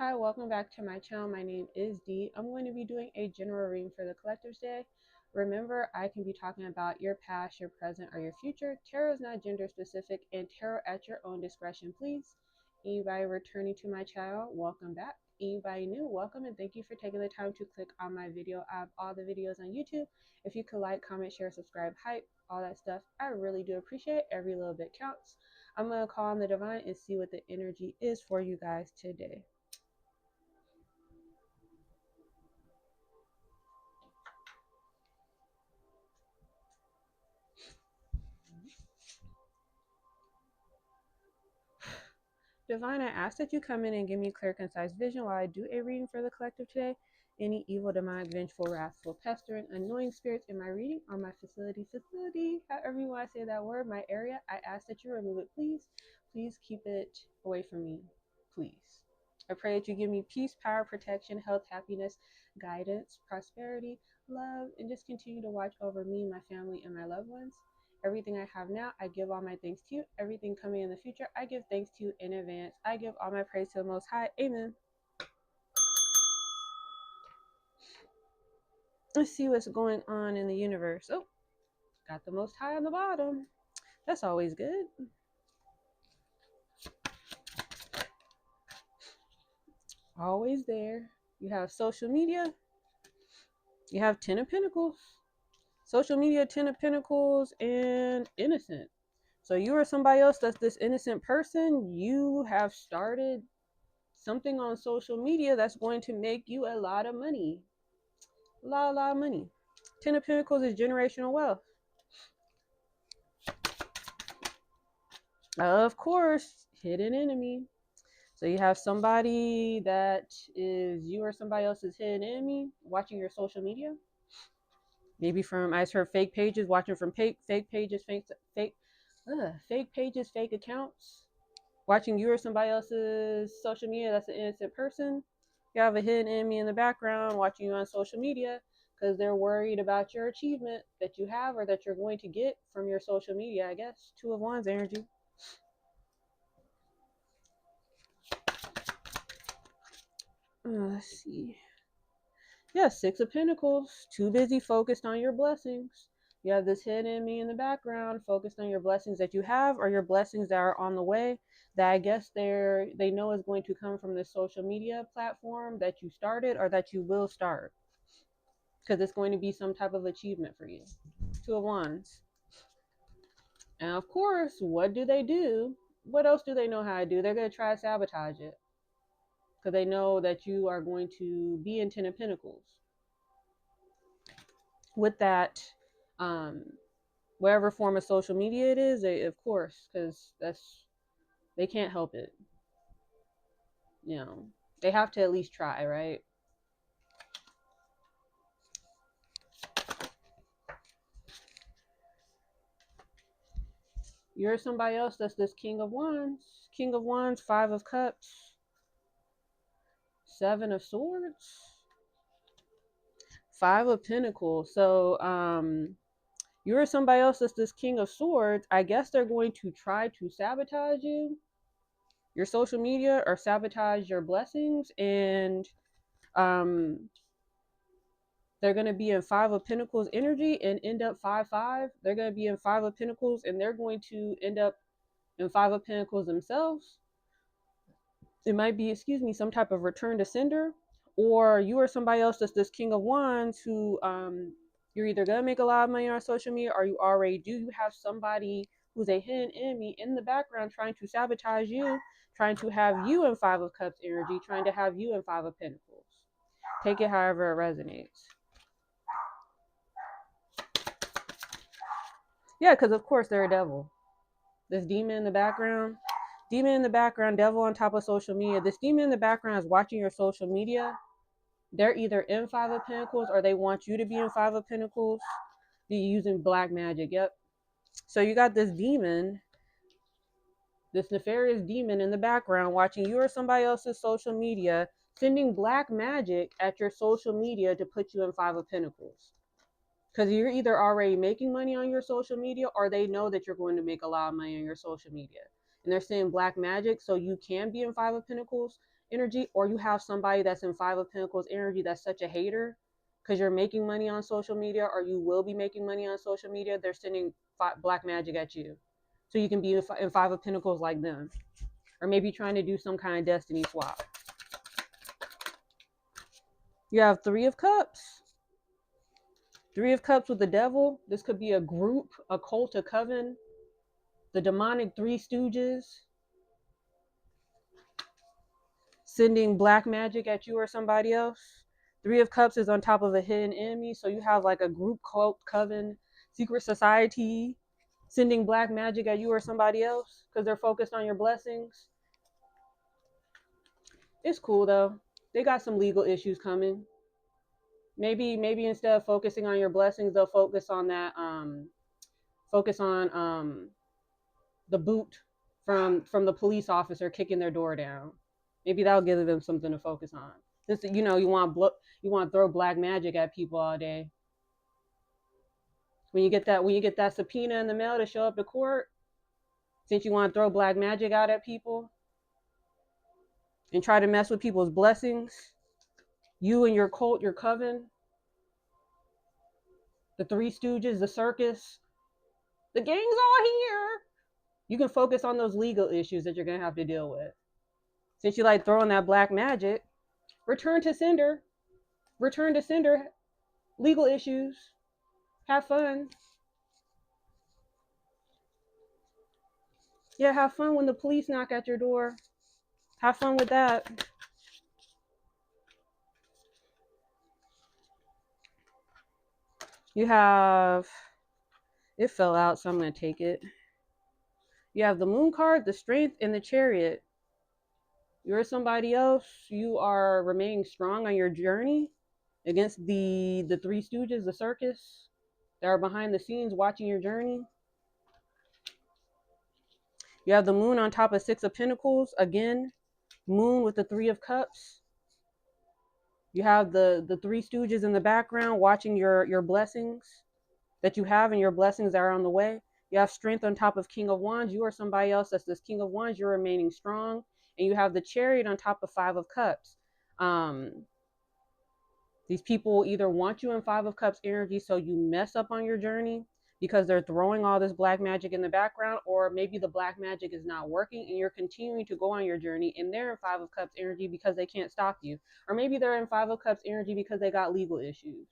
Hi, welcome back to my channel. My name is Dee. I'm going to be doing a general reading for the collectors today. Remember, I can be talking about your past, your present, or your future. Tarot is not gender specific, and tarot at your own discretion, please. Anybody returning to my channel, welcome back. Anybody new, welcome, and thank you for taking the time to click on my video. I have all the videos on YouTube. If you could like, comment, share, subscribe, hype, all that stuff, I really do appreciate it. Every little bit counts. I'm going to call on the divine and see what the energy is for you guys today. Divine, I ask that you come in and give me clear, concise vision while I do a reading for the collective today. Any evil, demonic, vengeful, wrathful, pestering, annoying spirits in my reading or my facility, however you want to say that word, my area, I ask that you remove it, please. Please keep it away from me, please. I pray that you give me peace, power, protection, health, happiness, guidance, prosperity, love, and just continue to watch over me, my family, and my loved ones. Everything I have now, I give all my thanks to you. Everything coming in the future, I give thanks to you in advance. I give all my praise to the Most High. Amen. Let's see what's going on in the universe. Oh, got the Most High on the bottom. That's always good. Always there. You have social media. You have Ten of Pentacles. Social media, Ten of Pentacles, and innocent. So you or somebody else that's this innocent person, you have started something on social media that's going to make you a lot of money. A lot of money. Ten of Pentacles is generational wealth. Of course, hidden enemy. So you have somebody that is you or somebody else's hidden enemy watching your social media. Maybe from, I heard fake pages, watching from fake pages, fake pages, fake accounts. Watching you or somebody else's social media that's an innocent person. You have a hidden enemy in the background watching you on social media because they're worried about your achievement that you have or that you're going to get from your social media, I guess. Two of Wands energy. Let's see. Yeah, Six of Pentacles. Too busy focused on your blessings. You have this hidden enemy in the background focused on your blessings that you have or your blessings that are on the way that I guess they know is going to come from the social media platform that you started or that you will start. Because it's going to be some type of achievement for you. Two of Wands. And of course, what do? What else do they know how to do? They're going to try to sabotage it. Because they know that you are going to be in Ten of Pentacles. With that, whatever form of social media it is, of course, because they can't help it. You know, they have to at least try, right? You're somebody else that's this King of Wands. King of Wands, Five of Cups, Seven of Swords, Five of Pentacles. So, you're somebody else that's this King of Swords. I guess they're going to try to sabotage you, your social media, or sabotage your blessings. And they're going to be in Five of Pentacles energy and end up 5-5. They're going to be in Five of Pentacles and they're going to end up in Five of Pentacles themselves. It might be, some type of return to sender, or you or somebody else that's this King of Wands who you're either gonna make a lot of money on social media or you already do. You have somebody who's a hidden enemy in the background trying to sabotage you, trying to have you in Five of Cups energy, trying to have you in Five of Pentacles. Take it however it resonates. Yeah, because of course they're a devil. This demon in the background, devil on top of social media. This demon in the background is watching your social media. They're either in Five of Pentacles or they want you to be in Five of Pentacles. They're using black magic. Yep. So you got this demon, this nefarious demon in the background watching you or somebody else's social media, sending black magic at your social media to put you in Five of Pentacles. Because you're either already making money on your social media or they know that you're going to make a lot of money on your social media. And they're saying black magic so you can be in Five of Pentacles energy, or you have somebody that's in Five of Pentacles energy that's such a hater because you're making money on social media, or you will be making money on social media. They're sending black magic at you so you can be in Five of Pentacles like them, or maybe trying to do some kind of destiny swap. You have Three of Cups. Three of Cups with the devil. This could be a group, a cult, a coven. The demonic Three Stooges sending black magic at you or somebody else. Three of Cups is on top of a hidden enemy. So you have like a group, cult, coven, secret society sending black magic at you or somebody else because they're focused on your blessings. It's cool though. They got some legal issues coming. Maybe instead of focusing on your blessings, they'll focus on that focus on the boot from the police officer kicking their door down. Maybe that'll give them something to focus on. Just, you know, you want to throw black magic at people all day. When you get that subpoena in the mail to show up to court, since you want to throw black magic out at people and try to mess with people's blessings, you and your cult, your coven, the Three Stooges, the circus, the gang's all here. You can focus on those legal issues that you're gonna have to deal with. Since you like throwing that black magic, return to sender. Return to sender. Legal issues. Have fun. Yeah, have fun when the police knock at your door. Have fun with that. You have, it fell out, so I'm going to take it. You have the Moon card, the Strength, and the Chariot. You're somebody else. You are remaining strong on your journey against the Three Stooges, the circus, that are behind the scenes watching your journey. You have the Moon on top of Six of Pentacles. Again, Moon with the Three of Cups. You have the Three Stooges in the background watching your blessings that you have, and your blessings that are on the way. You have Strength on top of King of Wands. You are somebody else that's this King of Wands. You're remaining strong. And you have the Chariot on top of Five of Cups. These people either want you in Five of Cups energy so you mess up on your journey because they're throwing all this black magic in the background, or maybe the black magic is not working and you're continuing to go on your journey and they're in Five of Cups energy because they can't stop you. Or maybe they're in Five of Cups energy because they got legal issues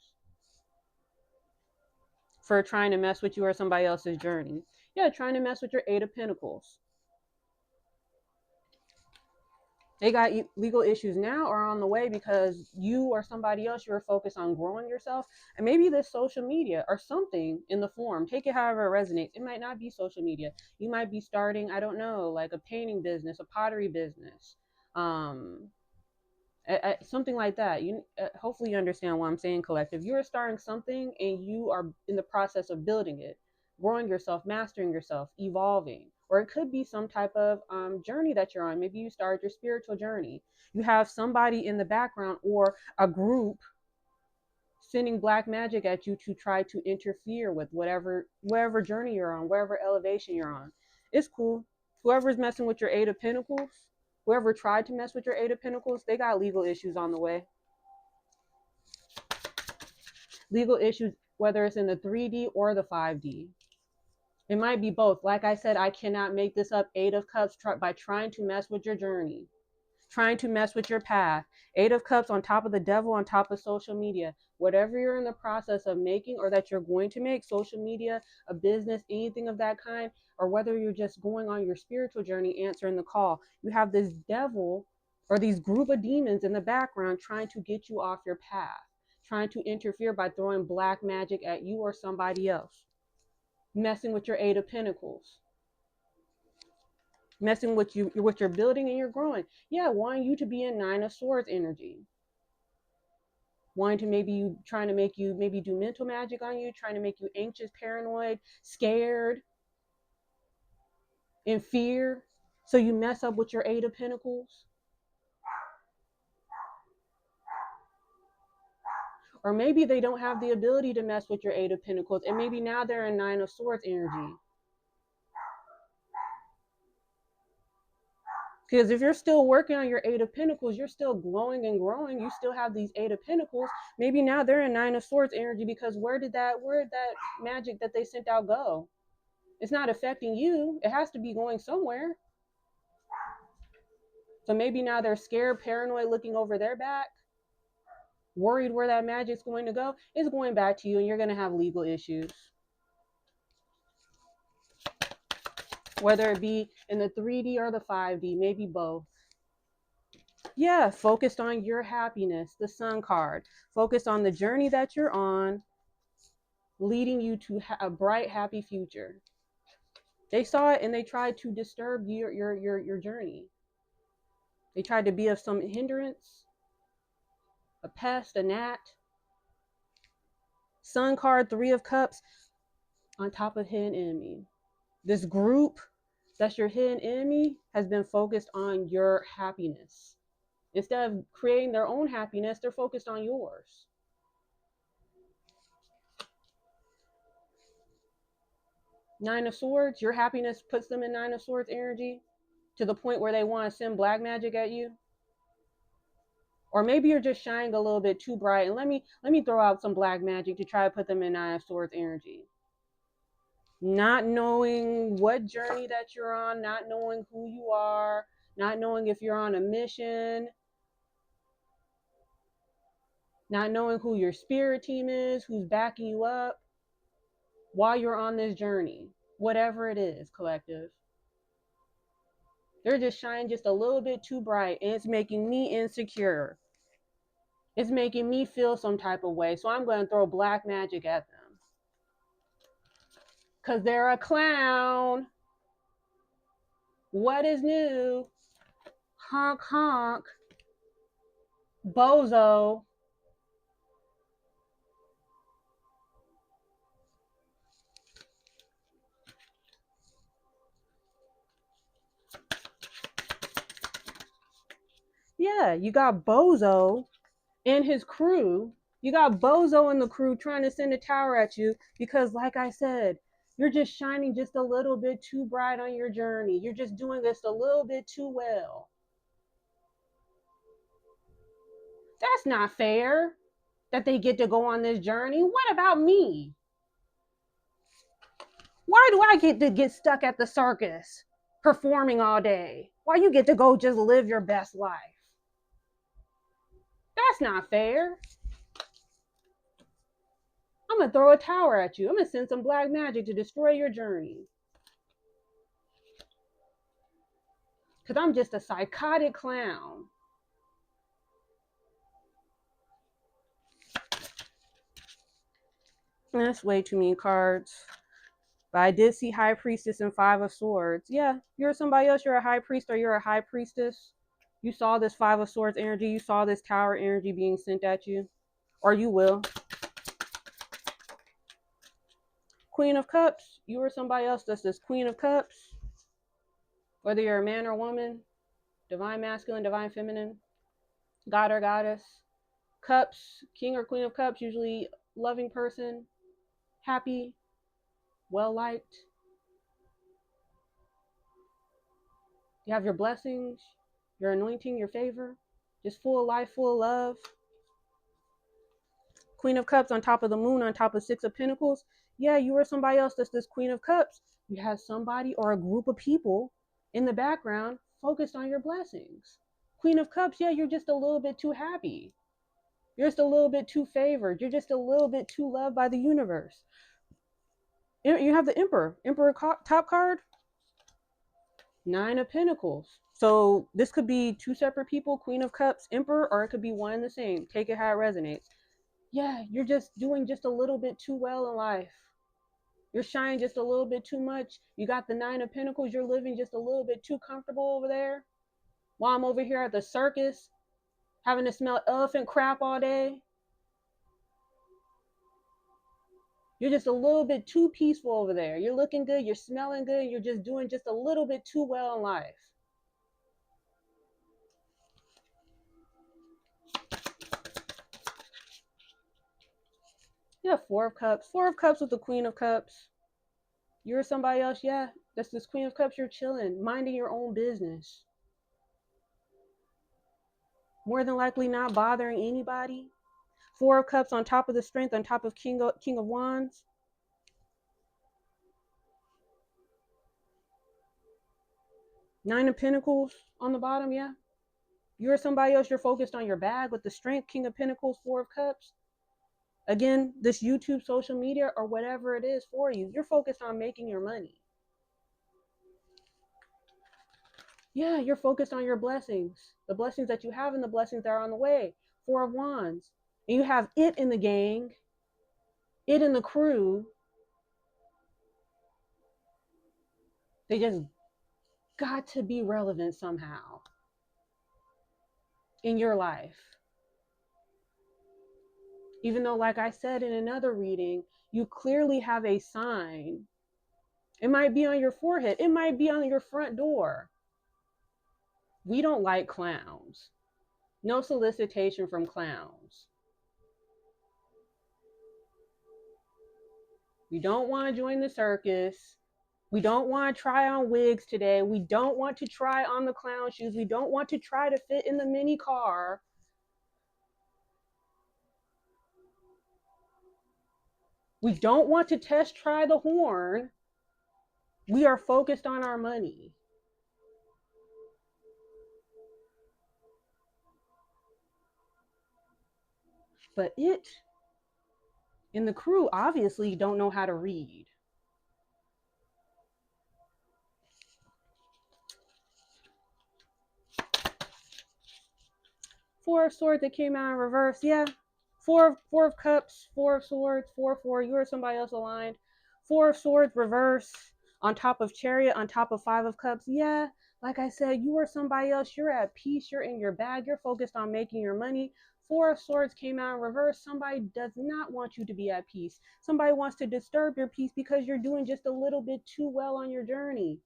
for trying to mess with you or somebody else's journey. Yeah, trying to mess with your Eight of Pentacles. They got legal issues now or on the way because you or somebody else, you're focused on growing yourself. And maybe this social media or something in the form, take it however it resonates. It might not be social media. You might be starting, I don't know, like a painting business, a pottery business, something like that. You hopefully you understand what I'm saying, collective. You're starting something and you are in the process of building it, growing yourself, mastering yourself, evolving. Or it could be some type of journey that you're on. Maybe you started your spiritual journey. You have somebody in the background or a group sending black magic at you to try to interfere with whatever journey you're on, wherever elevation you're on. It's cool. Whoever's messing with your Eight of Pentacles, whoever tried to mess with your Eight of Pentacles, they got legal issues on the way. Legal issues, whether it's in the 3D or the 5D. It might be both. Like I said, I cannot make this up. Eight of Cups by trying to mess with your journey, trying to mess with your path. Eight of Cups on top of the devil, on top of social media. Whatever you're in the process of making or that you're going to make, social media, a business, anything of that kind, or whether you're just going on your spiritual journey, answering the call. You have this devil or these group of demons in the background trying to get you off your path, trying to interfere by throwing black magic at you or somebody else, messing with your Eight of Pentacles, messing with you, what you're building and you're growing. Yeah, wanting you to be in Nine of Swords energy. Wanting to trying to make you maybe do mental magic on you, trying to make you anxious, paranoid, scared, in fear. So you mess up with your Eight of Pentacles. Or maybe they don't have the ability to mess with your Eight of Pentacles. And maybe now they're in Nine of Swords energy. Because if you're still working on your Eight of Pentacles, you're still glowing and growing. You still have these Eight of Pentacles. Maybe now they're in Nine of Swords energy, because where did that magic that they sent out go? It's not affecting you. It has to be going somewhere. So maybe now they're scared, paranoid, looking over their back, worried where that magic's going to go. It's going back to you, and you're going to have legal issues. Whether it be in the 3D or the 5D, maybe both. Yeah, focused on your happiness, the Sun card. Focused on the journey that you're on, leading you to a bright, happy future. They saw it and they tried to disturb your journey. They tried to be of some hindrance, a pest, a gnat. Sun card, Three of Cups, on top of hidden enemy. This group that's your hidden enemy has been focused on your happiness. Instead of creating their own happiness, they're focused on yours. Nine of Swords, your happiness puts them in Nine of Swords energy to the point where they want to send black magic at you. Or maybe you're just shining a little bit too bright, and let me throw out some black magic to try to put them in Nine of Swords energy. Not knowing what journey that you're on, not knowing who you are, not knowing if you're on a mission, not knowing who your spirit team is, who's backing you up while you're on this journey, whatever it is, collective. They're just shining just a little bit too bright, and it's making me insecure. It's making me feel some type of way, so I'm going to throw black magic at them. Because they're a clown. What is new? Honk, honk. Bozo. Yeah, you got Bozo and his crew. You got Bozo and the crew trying to send a tower at you because, like I said, you're just shining just a little bit too bright on your journey. You're just doing this a little bit too well. That's not fair that they get to go on this journey. What about me? Why do I get to get stuck at the circus performing all day? Why you get to go just live your best life? That's not fair. I'm going to throw a tower at you. I'm going to send some black magic to destroy your journey. Because I'm just a psychotic clown. That's way too many cards. But I did see High Priestess and Five of Swords. Yeah, you're somebody else. You're a High Priest or you're a High Priestess. You saw this Five of Swords energy. You saw this Tower energy being sent at you. Or you will. Queen of Cups. You or somebody else that's this Queen of Cups. Whether you're a man or woman. Divine Masculine, Divine Feminine. God or Goddess. Cups. King or Queen of Cups. Usually loving person. Happy. Well-liked. You have your blessings, your anointing, your favor, just full of life, full of love. Queen of Cups on top of the moon, on top of Six of Pentacles. Yeah, you or somebody else that's this Queen of Cups. You have somebody or a group of people in the background focused on your blessings. Queen of Cups, yeah, you're just a little bit too happy. You're just a little bit too favored. You're just a little bit too loved by the universe. You have the Emperor. Emperor top card. Nine of Pentacles. So this could be two separate people, Queen of Cups, Emperor, or it could be one and the same. Take it how it resonates. Yeah, you're just doing just a little bit too well in life. You're shining just a little bit too much. You got the Nine of Pentacles. You're living just a little bit too comfortable over there. While I'm over here at the circus, having to smell elephant crap all day. You're just a little bit too peaceful over there. You're looking good. You're smelling good. You're just doing just a little bit too well in life. Yeah, Four of Cups. Four of Cups with the Queen of Cups. You're somebody else, yeah. That's this Queen of Cups. You're chilling, minding your own business. more than likely not bothering anybody. Four of Cups on top of the Strength, on top of King of Wands. Nine of Pentacles on the bottom, yeah. You're somebody else, you're focused on your bag with the Strength, King of Pentacles, Four of Cups. Again, this YouTube, social media, or whatever it is for you, you're focused on making your money. Yeah, you're focused on your blessings, the blessings that you have and the blessings that are on the way. Four of Wands. And you have it in the gang, it in the crew. They just got to be relevant somehow in your life. Even though, like I said in another reading, you clearly have a sign. It might be on your forehead. It might be on your front door. We don't like clowns. No solicitation from clowns. We don't want to join the circus. We don't want to try on wigs today. We don't want to try on the clown shoes. We don't want to try to fit in the mini car. We don't want to test try the horn. We are focused on our money. But it and the crew obviously don't know how to read. Four of Swords that came out in reverse. Yeah. Four of Cups, Four of Swords, 4-4. You or somebody else aligned. Four of Swords reverse on top of Chariot, on top of Five of Cups. Yeah. Like I said, you or somebody else, you're at peace. You're in your bag. You're focused on making your money. Four of Swords came out in reverse. Somebody does not want you to be at peace. Somebody wants to disturb your peace because you're doing just a little bit too well on your journey.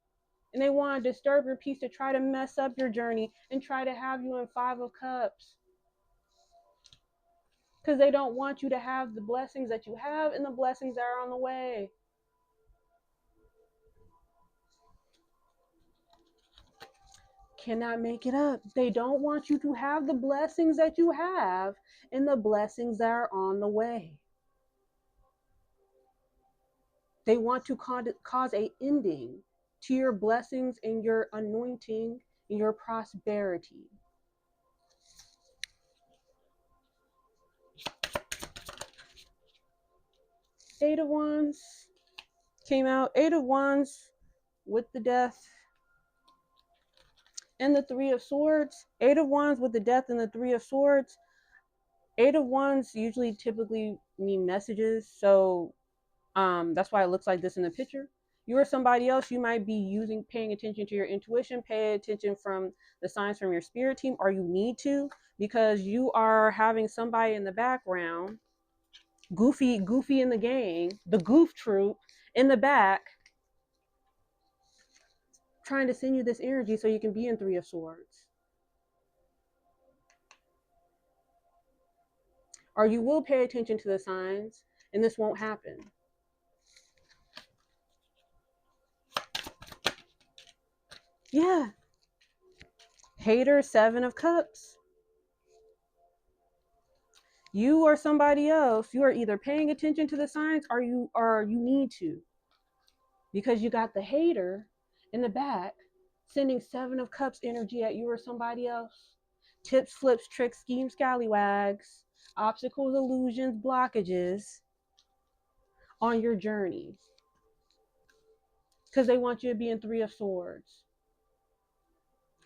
And they want to disturb your peace to try to mess up your journey and try to have you in Five of Cups. Because they don't want you to have the blessings that you have and the blessings that are on the way. Cannot make it up. They don't want you to have the blessings that you have and the blessings that are on the way. They want to cause a ending to your blessings and your anointing and your prosperity. Eight of Wands came out. Eight of Wands with the Death and the Three of Swords. Eight of Wands with the Death and the Three of Swords. Eight of Wands usually typically mean messages, so that's why it looks like this in the picture. You or somebody else, you might be paying attention to your intuition, pay attention from the signs from your spirit team, or you need to, because you are having somebody in the background, goofy in the gang, the goof troop in the back, trying to send you this energy so you can be in Three of Swords. Or you will pay attention to the signs, and this won't happen. Yeah. Hater, Seven of Cups. You or somebody else, you are either paying attention to the signs or you need to. Because you got the hater in the back sending Seven of Cups energy at you or somebody else. Tips, flips, tricks, schemes, scallywags, obstacles, illusions, blockages on your journey. Because they want you to be in Three of Swords.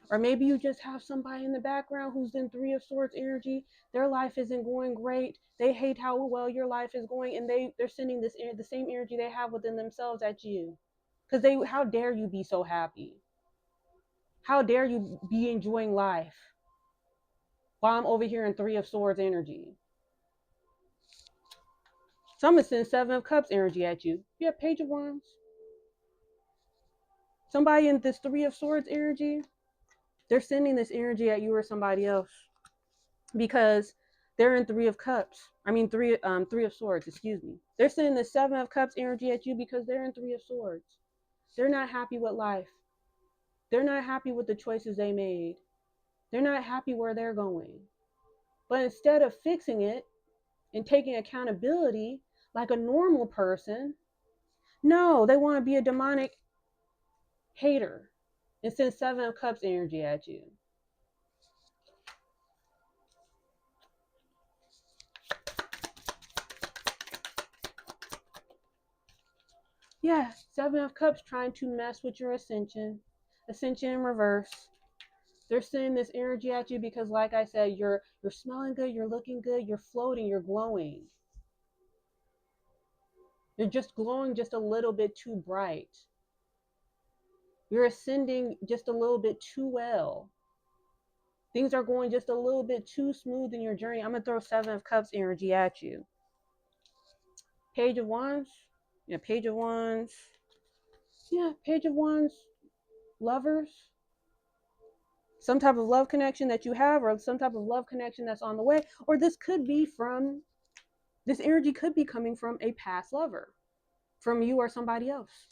Or maybe you just have somebody in the background who's in Three of Swords energy. Their life isn't going great. They hate how well your life is going, and they're sending the same energy they have within themselves at you. Because how dare you be so happy? How dare you be enjoying life while I'm over here in Three of Swords energy? So I'm gonna send Seven of Cups energy at you. Yeah, Page of Wands. Somebody in this Three of Swords energy, they're sending this energy at you or somebody else because they're in Three of Cups. I mean Three of Swords, excuse me. They're sending the Seven of Cups energy at you because they're in Three of Swords. They're not happy with life. They're not happy with the choices they made. They're not happy where they're going. But instead of fixing it and taking accountability like a normal person, no, they want to be a demonic hater and send Seven of Cups energy at you. Yeah, Seven of Cups trying to mess with your ascension. Ascension in reverse. They're sending this energy at you because, like I said, you're smelling good, you're looking good, you're floating, you're glowing. You're just glowing just a little bit too bright. You're ascending just a little bit too well. Things are going just a little bit too smooth in your journey. I'm going to throw Seven of Cups energy at you. Page of Wands. Yeah, Page of Wands. Yeah, Page of Wands. Lovers. Some type of love connection that you have, or some type of love connection that's on the way. Or this energy could be coming from a past lover, from you or somebody else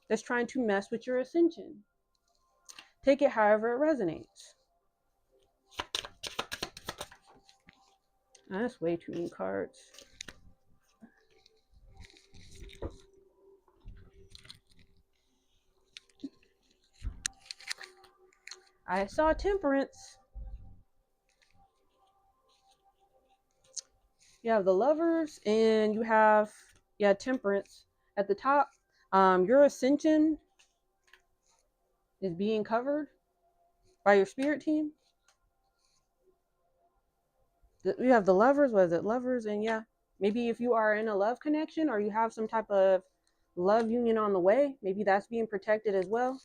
that's trying to mess with your ascension. Take it however it resonates. That's way too many cards. I saw Temperance. You have the Lovers, and you have Temperance at the top. Your ascension is being covered by your spirit team. You have the Lovers. What is it? Lovers, and yeah, maybe if you are in a love connection or you have some type of love union on the way, maybe that's being protected as well.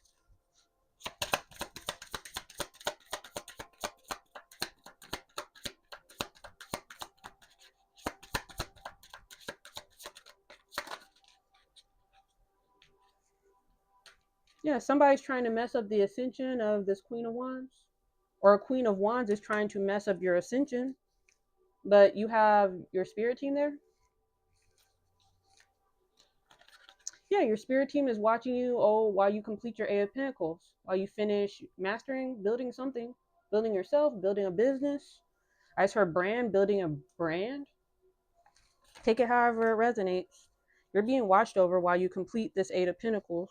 Yeah, somebody's trying to mess up the ascension of this Queen of Wands, or a Queen of Wands is trying to mess up your ascension, but you have your spirit team there. Yeah, your spirit team is watching you while you complete your Eight of Pentacles, while you finish mastering, building something, building yourself, building a business. I just heard brand, building a brand. Take it however it resonates. You're being watched over while you complete this Eight of Pentacles,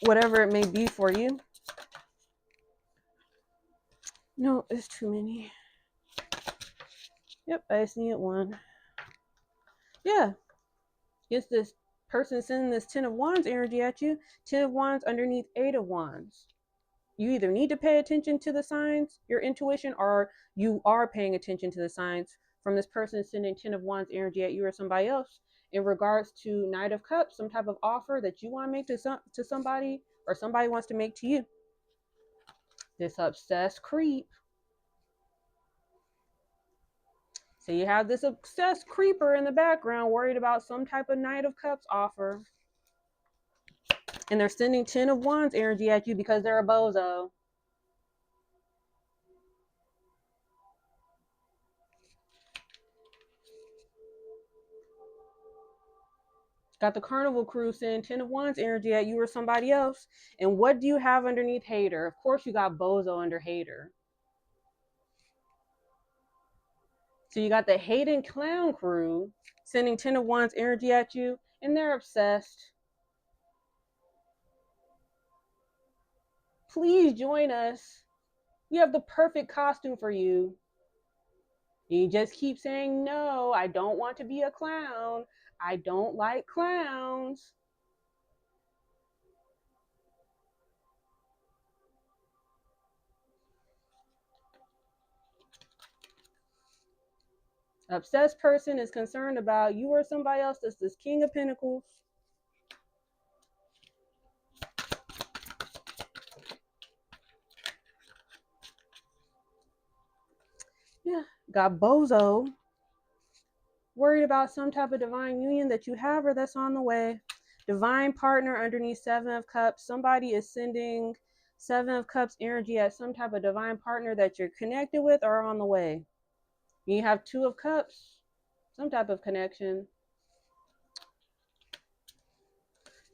whatever it may be for you. No, it's too many. Yep, I just need one. Yeah, it's this person sending this Ten of Wands energy at you. Ten of Wands underneath Eight of Wands. You either need to pay attention to the signs, your intuition, or you are paying attention to the signs from this person sending Ten of Wands energy at you or somebody else in regards to Knight of Cups, some type of offer that you want to make to somebody or somebody wants to make to you. This obsessed creep. So you have this obsessed creeper in the background worried about some type of Knight of Cups offer. And they're sending Ten of Wands energy at you because they're a bozo. Got the Carnival crew sending Ten of Wands energy at you or somebody else. And what do you have underneath hater? Of course you got bozo under hater. So you got the hating clown crew sending Ten of Wands energy at you, and they're obsessed. Please join us. We have the perfect costume for you. You just keep saying, no, I don't want to be a clown. I don't like clowns. Obsessed person is concerned about you or somebody else. That's this King of Pentacles. Yeah, got bozo worried about some type of divine union that you have or that's on the way. Divine partner underneath Seven of Cups. Somebody is sending Seven of Cups energy at some type of divine partner that you're connected with or on the way. You have Two of Cups, some type of connection.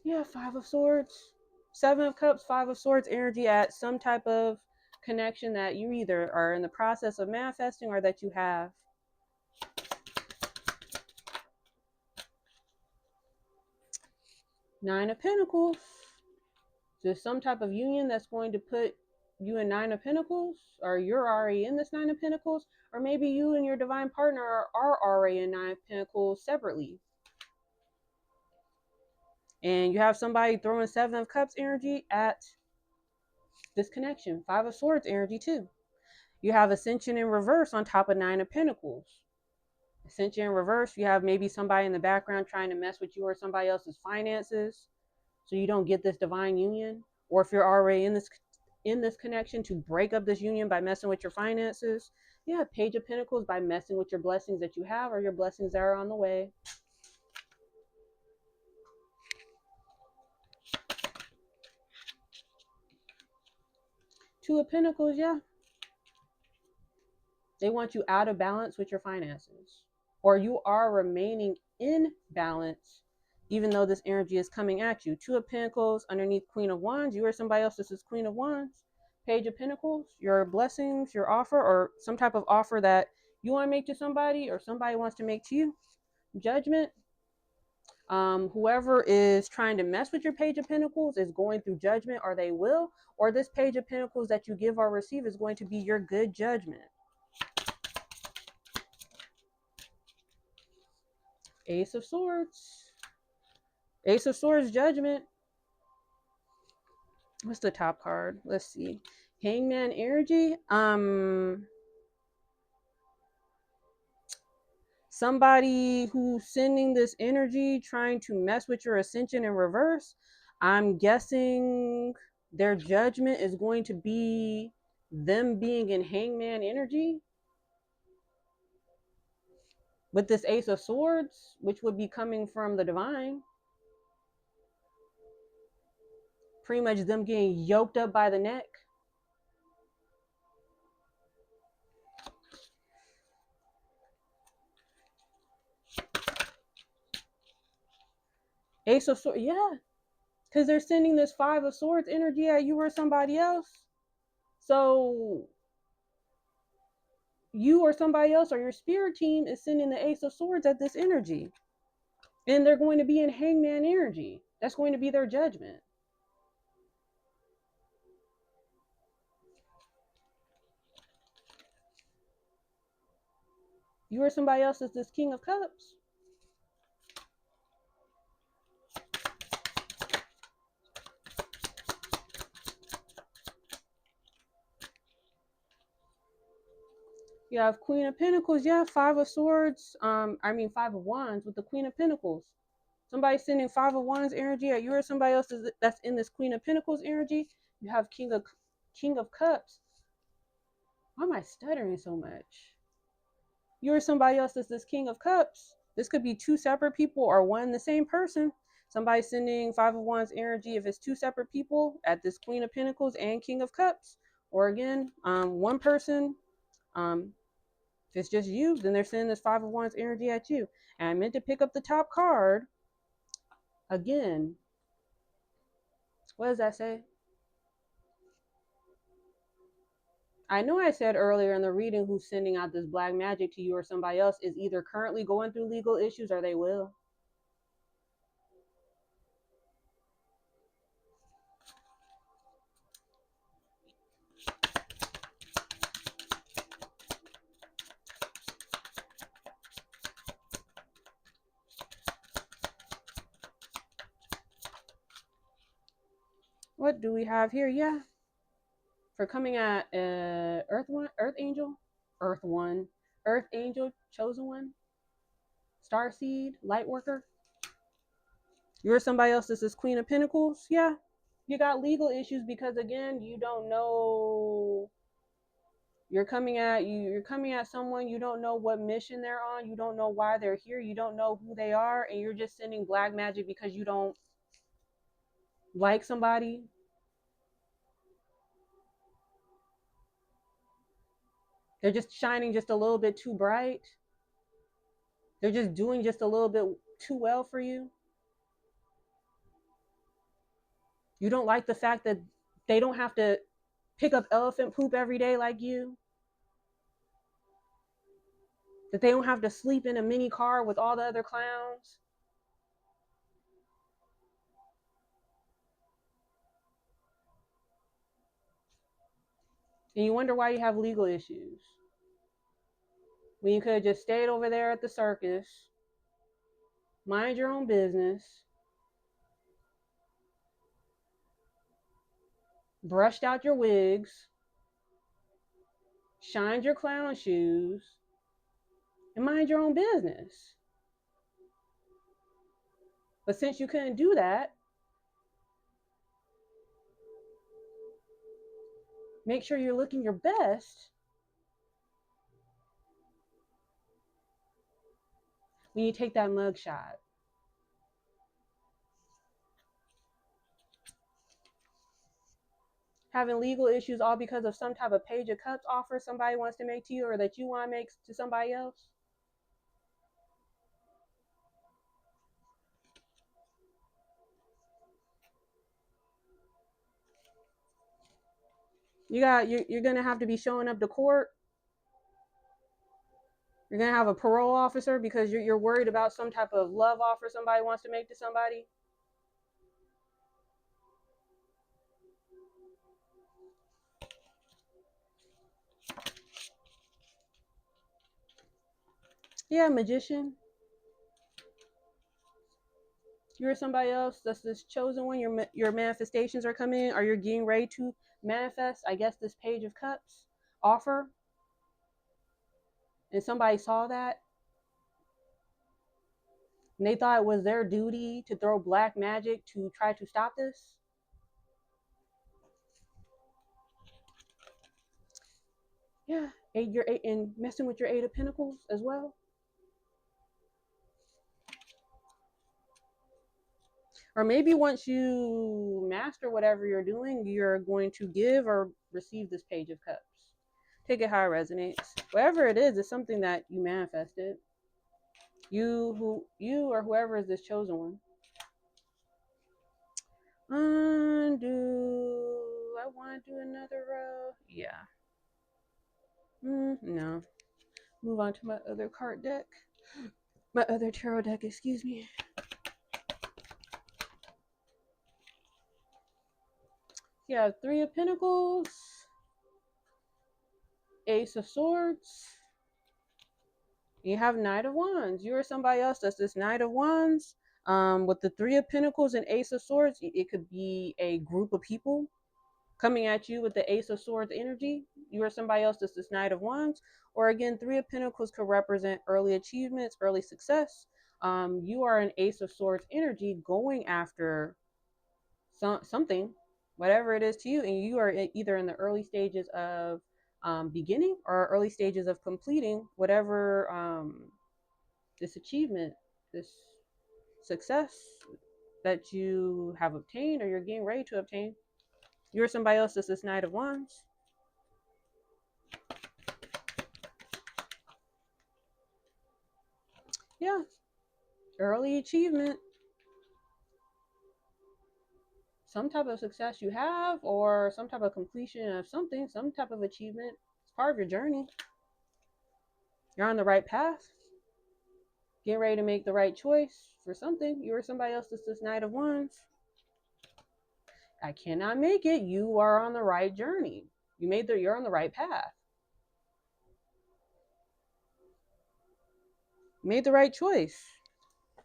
Yeah, Five of Swords. Seven of Cups, Five of Swords energy at some type of connection that you either are in the process of manifesting or that you have. Nine of Pentacles. There's some type of union that's going to put you in Nine of Pentacles, or you're already in this Nine of Pentacles, or maybe you and your divine partner are already in Nine of Pentacles separately. And you have somebody throwing Seven of Cups energy at this connection. Five of Swords energy too. You have Ascension in reverse on top of Nine of Pentacles. Ascension in reverse, you have maybe somebody in the background trying to mess with you or somebody else's finances, so you don't get this divine union. Or if you're already in this connection, to break up this union by messing with your finances. Yeah, Page of Pentacles, by messing with your blessings that you have or your blessings that are on the way. Two of Pentacles, yeah. They want you out of balance with your finances, or you are remaining in balance even though this energy is coming at you. Two of Pentacles underneath Queen of Wands. You or somebody else, this is Queen of Wands. Page of Pentacles, your blessings, your offer, or some type of offer that you want to make to somebody or somebody wants to make to you. Judgment. Whoever is trying to mess with your Page of Pentacles is going through judgment, or they will, or this Page of Pentacles that you give or receive is going to be your good judgment. Ace of Swords. Ace of Swords, Judgment. What's the top card? Let's see. Hangman energy. Somebody who's sending this energy trying to mess with your ascension in reverse. I'm guessing their judgment is going to be them being in Hangman energy with this Ace of Swords, which would be coming from the divine. Pretty much them getting yoked up by the neck. Ace of Swords, yeah. Because they're sending this Five of Swords energy at you or somebody else. So you or somebody else or your spirit team is sending the Ace of Swords at this energy. And they're going to be in Hangman energy. That's going to be their judgment. You or somebody else is this King of Cups. You have Queen of Pentacles, yeah, Five of Swords. Five of Wands with the Queen of Pentacles. Somebody sending Five of Wands energy at you or somebody else that's in this Queen of Pentacles energy. You have King of Cups. Why am I stuttering so much? You or somebody else that's this King of Cups. This could be two separate people or one the same person. Somebody sending Five of Wands energy if it's two separate people at this Queen of Pentacles and King of Cups. Or again, one person. If it's just you, then they're sending this Five of Wands energy at you. And I meant to pick up the top card. Again, what does that say? I know I said earlier in the reading who's sending out this black magic to you or somebody else is either currently going through legal issues or they will. What do we have here? Yeah. For coming at Earth Angel, Chosen One, Star Seed, Light Worker. You're somebody else. This is Queen of Pentacles. Yeah, you got legal issues because again, you don't know. You're coming at someone. You don't know what mission they're on. You don't know why they're here. You don't know who they are, and you're just sending black magic because you don't like somebody. They're just shining just a little bit too bright. They're just doing just a little bit too well for you. You don't like the fact that they don't have to pick up elephant poop every day like you, that they don't have to sleep in a mini car with all the other clowns. And you wonder why you have legal issues when you could have just stayed over there at the circus, mind your own business, brushed out your wigs, shined your clown shoes, and mind your own business. But since you couldn't do that, make sure you're looking your best when you take that mug shot. Having legal issues all because of some type of page of cups offer somebody wants to make to you or that you want to make to somebody else. You're gonna have to be showing up to court. You're gonna have a parole officer because you're worried about some type of love offer somebody wants to make to somebody. Yeah, magician. You're somebody else that's this chosen one. Your manifestations are coming, or you're getting ready to manifest. I guess this page of cups offer, and somebody saw that, and they thought it was their duty to throw black magic to try to stop this. Yeah, you're eight, and messing with your Eight of Pentacles as well. Or maybe once you master whatever you're doing, you're going to give or receive this Page of Cups. Take it how it resonates. Whatever it is, it's something that you manifested. You or whoever is this chosen one. Undo. I want to do another row. Yeah. No. Move on to my other card deck. My other tarot deck, excuse me. Yeah, Three of Pentacles, Ace of Swords. You have Knight of Wands. You or somebody else that's this Knight of Wands. With the Three of Pentacles and Ace of Swords, it could be a group of people coming at you with the Ace of Swords energy. You or somebody else that's this Knight of Wands. Or again, Three of Pentacles could represent early achievements, early success. You are an Ace of Swords energy going after something, whatever it is to you, and you are either in the early stages of beginning or early stages of completing whatever this achievement, this success that you have obtained or you're getting ready to obtain. You're somebody else that's this Knight of Wands. Yeah, early achievement, some type of success you have, or some type of completion of something, some type of achievement. It's part of your journey. You're on the right path, getting ready to make the right choice for something. You or somebody else that's this Knight of Wands. I cannot make it. You are on the right journey. You're on the right path. You made the right choice.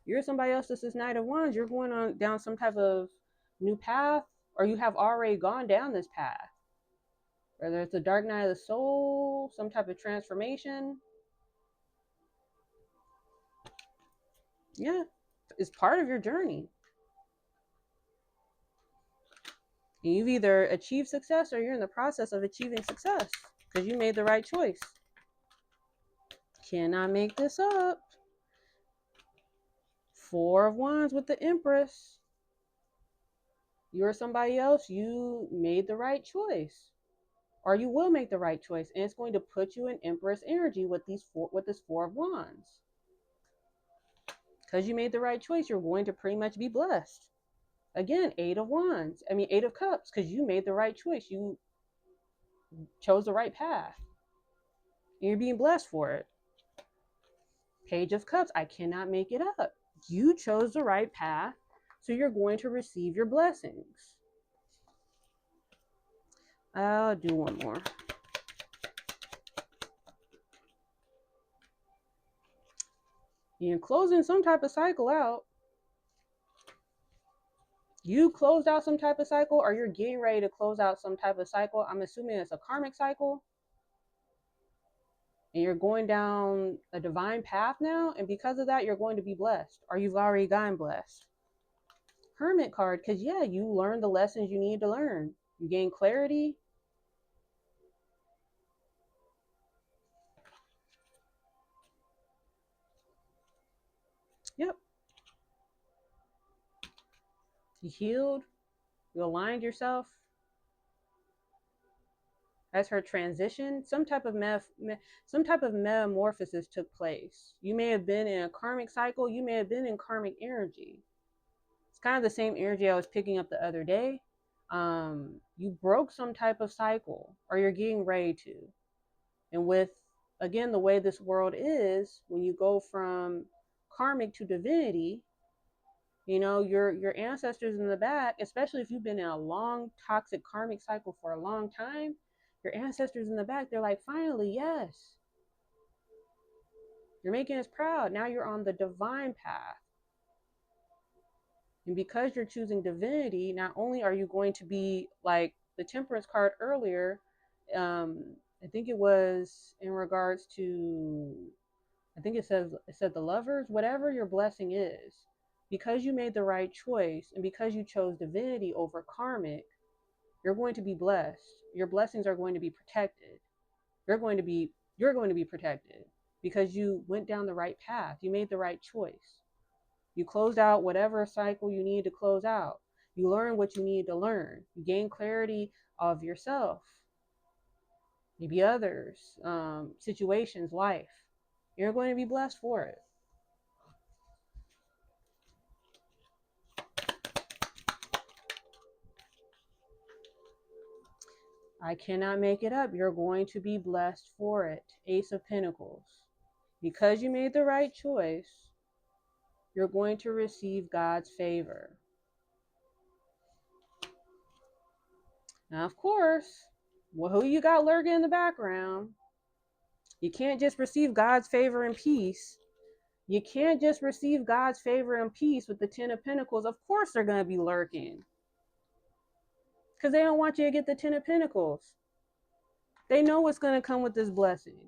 You're somebody else that's this Knight of Wands. You're going on down some type of new path, or you have already gone down this path. Whether it's the dark night of the soul, some type of transformation. Yeah, it's part of your journey. And you've either achieved success or you're in the process of achieving success because you made the right choice. Cannot make this up. Four of Wands with the Empress. You or somebody else, you made the right choice. Or you will make the right choice. And it's going to put you in Empress energy with this Four of Wands. Because you made the right choice, you're going to pretty much be blessed. Again, Eight of Cups, because you made the right choice. chose the right path. And you're being blessed for it. Page of Cups, I cannot make it up. You chose the right path, so you're going to receive your blessings. I'll do one more. You're closing some type of cycle out. You closed out some type of cycle, or you're getting ready to close out some type of cycle. I'm assuming it's a karmic cycle. And you're going down a divine path now. And because of that, you're going to be blessed, or you've already gotten blessed. Hermit card, because yeah, you learned the lessons you need to learn. You gain clarity. Yep. You healed. You aligned yourself. As her transition, some type of metamorphosis took place. You may have been in a karmic cycle. You may have been in karmic energy. It's kind of the same energy I was picking up the other day. You broke some type of cycle, or you're getting ready to. And with, again, the way this world is, when you go from karmic to divinity, you know, your ancestors in the back, especially if you've been in a long toxic karmic cycle for a long time, your ancestors in the back, they're like, finally, yes, you're making us proud. Now you're on the divine path. And because you're choosing divinity, not only are you going to be like the temperance card earlier, I think it was in regards to, I think it said the lovers, whatever your blessing is, because you made the right choice and because you chose divinity over karmic, you're going to be blessed. Your blessings are going to be protected. You're going to be protected because you went down the right path. You made the right choice. You closed out whatever cycle you need to close out. You learned what you need to learn. You gain clarity of yourself, maybe others, situations, life. You're going to be blessed for it. I cannot make it up. You're going to be blessed for it. Ace of Pentacles. Because you made the right choice, you're going to receive God's favor. Now, of course, well, who you got lurking in the background? You can't just receive God's favor and peace. You can't just receive God's favor and peace with the Ten of Pentacles. Of course, they're going to be lurking because they don't want you to get the Ten of Pentacles. They know what's going to come with this blessing.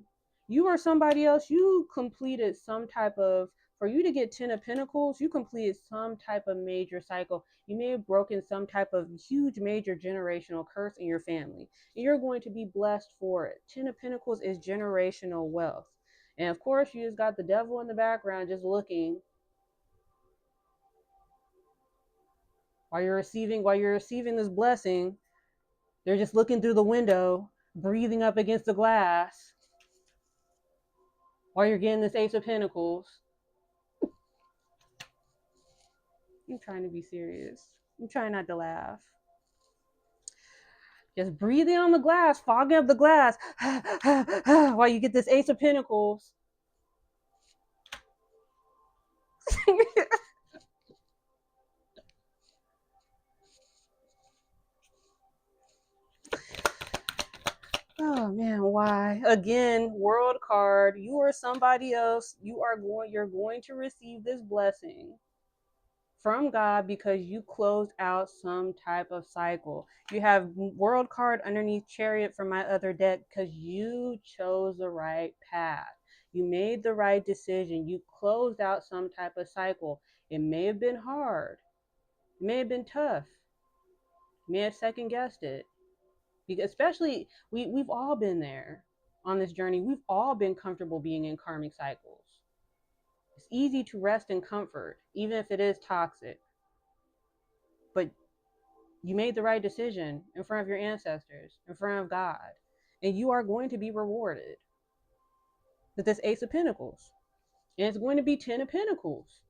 You or somebody else, you completed some type of, for you to get 10 of Pentacles, you completed some type of major cycle. You may have broken some type of huge major generational curse in your family. And you're going to be blessed for it. 10 of Pentacles is generational wealth. And of course, you just got the devil in the background just looking while you're receiving this blessing. They're just looking through the window, breathing up against the glass while you're getting this Ace of Pentacles. I'm trying to be serious. I'm trying not to laugh. Just breathing on the glass, fogging up the glass while you get this Ace of Pentacles. Oh man, why? Again, world card. You or somebody else, you're going to receive this blessing from God because you closed out some type of cycle. You have world card underneath chariot from my other deck because you chose the right path. You made the right decision. You closed out some type of cycle. It may have been hard. It may have been tough. You may have second guessed it. Because especially we've all been there on this journey. We've all been comfortable being in karmic cycles. It's easy to rest in comfort, even if it is toxic. But you made the right decision in front of your ancestors, in front of God, and you are going to be rewarded with this Ace of Pentacles. And it's going to be 10 of Pentacles.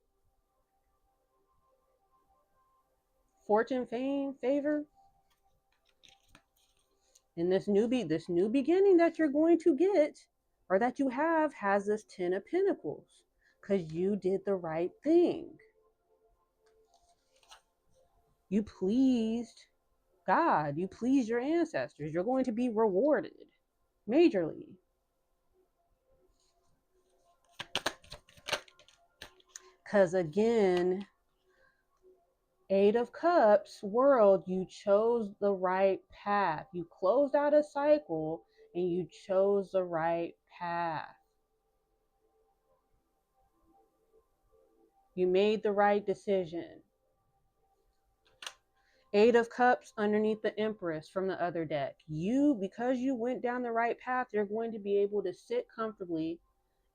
Fortune, fame, favor. And this new beginning that you're going to get, or that you have, has this 10 of Pentacles, because you did the right thing. You pleased God, you pleased your ancestors. You're going to be rewarded majorly. Because again, Eight of Cups world, you chose the right path. You closed out a cycle and you chose the right path. You made the right decision. Eight of Cups underneath the Empress from the other deck. Because you went down the right path, you're going to be able to sit comfortably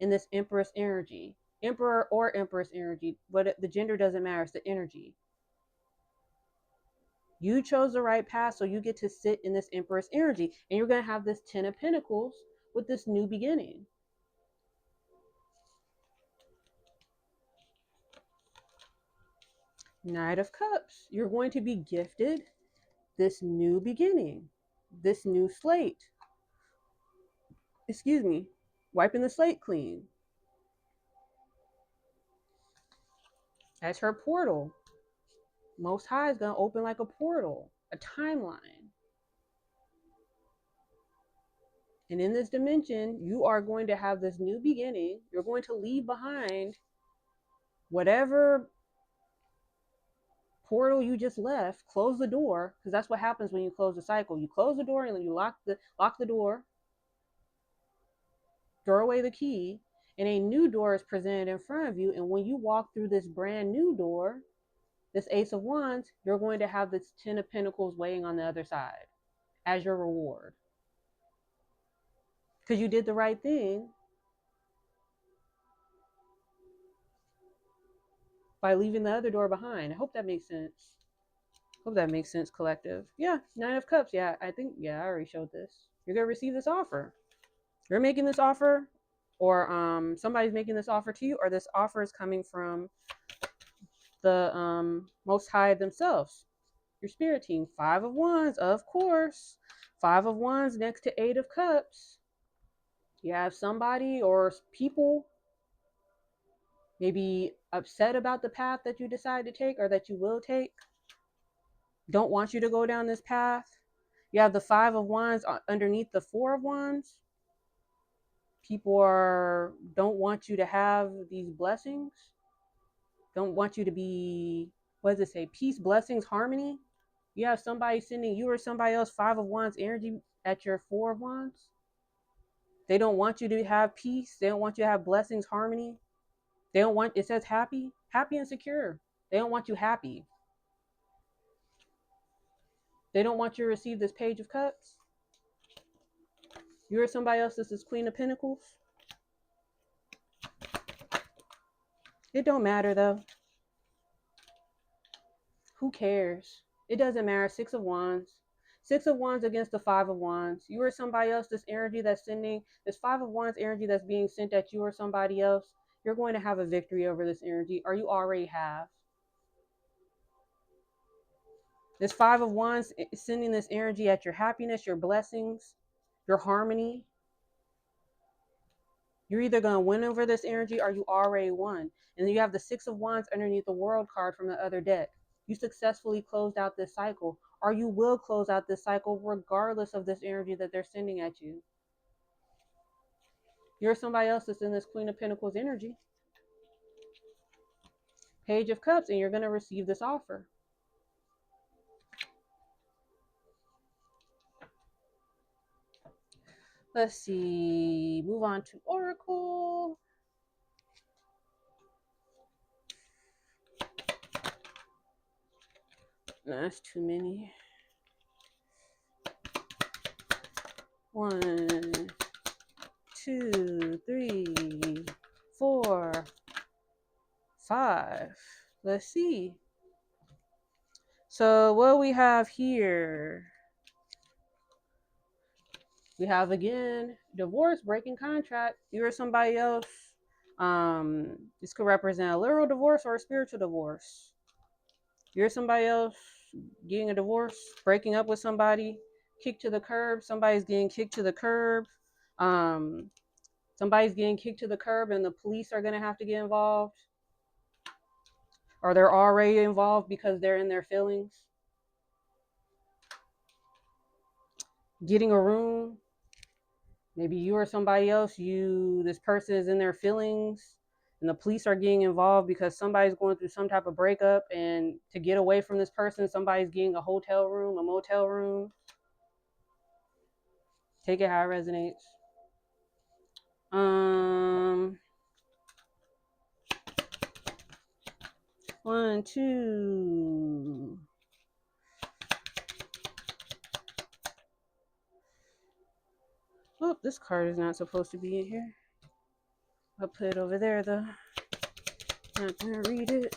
in this Empress energy. Emperor or Empress energy, but the gender doesn't matter, it's the energy. You chose the right path, so you get to sit in this Empress energy, and you're going to have this 10 of Pentacles with this new beginning. Knight of Cups, you're going to be gifted this new beginning, this new slate. Excuse me, wiping the slate clean. That's her portal. Most High is going to open like a portal, a timeline. And in this dimension, you are going to have this new beginning. You're going to leave behind whatever portal you just left. Close the door, because that's what happens when you close the cycle. You close the door and you lock the door, throw away the key, and a new door is presented in front of you. And when you walk through this brand new door, this Ace of Wands, you're going to have this 10 of Pentacles waiting on the other side as your reward. Because you did the right thing by leaving the other door behind. I hope that makes sense. Hope that makes sense, collective. Yeah, Nine of Cups. Yeah, I already showed this. You're going to receive this offer. You're making this offer, or somebody's making this offer to you, or this offer is coming from the Most High themselves. Your spirit team. Five of Wands, of course. Five of Wands next to Eight of Cups. You have somebody or people maybe upset about the path that you decide to take or that you will take. Don't want you to go down this path. You have the Five of Wands underneath the Four of Wands. People don't want you to have these blessings. Don't want you to be, what does it say? Peace, blessings, harmony. You have somebody sending you or somebody else Five of Wands energy at your Four of Wands. They don't want you to have peace. They don't want you to have blessings, harmony. They don't want, it says happy and secure. They don't want you happy. They don't want you to receive this Page of Cups. You or somebody else, this is Queen of Pentacles. It don't matter though. Who cares? It doesn't matter. Six of Wands. Six of Wands against the Five of Wands. You or somebody else, this energy that's sending, this Five of Wands energy that's being sent at you or somebody else, you're going to have a victory over this energy, or you already have. This Five of Wands is sending this energy at your happiness, your blessings, your harmony. You're either going to win over this energy or you already won. And then you have the Six of Wands underneath the World card from the other deck. You successfully closed out this cycle, or you will close out this cycle regardless of this energy that they're sending at you. You're somebody else that's in this Queen of Pentacles energy. Page of Cups, and you're going to receive this offer. Let's see. Move on to Oracle. No, that's too many. 1, 2, 3, 4, 5. Let's see. So what we have here, we have again divorce, breaking contract. You or somebody else. This could represent a literal divorce or a spiritual divorce. You're somebody else getting a divorce, breaking up with somebody. kicked to the curb. Somebody's getting kicked to the curb. Um, Somebody's getting kicked to the curb, and the police are gonna have to get involved, or they're already involved because they're in their feelings. Getting a room. Maybe you or somebody else. This person is in their feelings, and the police are getting involved because somebody's going through some type of breakup, and to get away from this person, somebody's getting a hotel room, a motel room. Take it how it resonates. One, two. Oh, this card is not supposed to be in here. I'll put it over there though. Not gonna read it.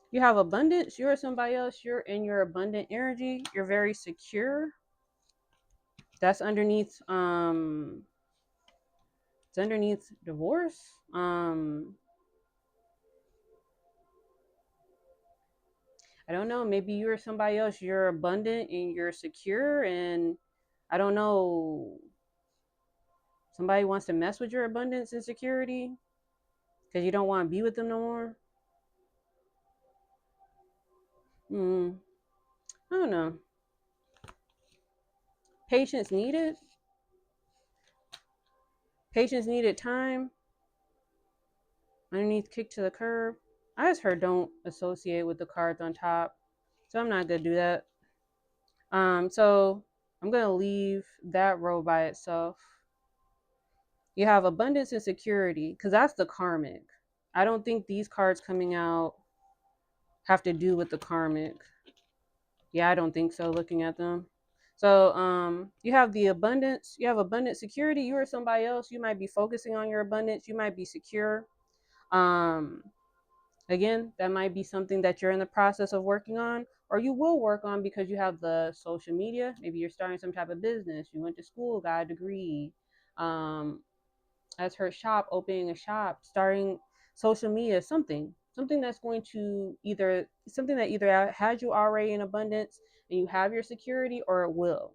You have abundance. You're somebody else. You're in your abundant energy. You're very secure. That's underneath. It's underneath divorce. I don't know. Maybe you're somebody else. You're abundant and you're secure, and I don't know. Somebody wants to mess with your abundance and security because you don't want to be with them no more. I don't know. Patience needed. Patience needed time. Underneath kick to the curb. I just heard don't associate with the cards on top. So I'm not gonna do that. So I'm gonna leave that row by itself. You have abundance and security, because that's the karmic. I don't think these cards coming out have to do with the karmic. Yeah, I don't think so, looking at them. So you have the abundance, you have abundant security. You or somebody else, you might be focusing on your abundance, you might be secure. Again, that might be something that you're in the process of working on, or you will work on because you have the social media. Maybe you're starting some type of business, you went to school, got a degree, as her shop, opening a shop, starting social media, something that's going to either has you already in abundance and you have your security, or it will.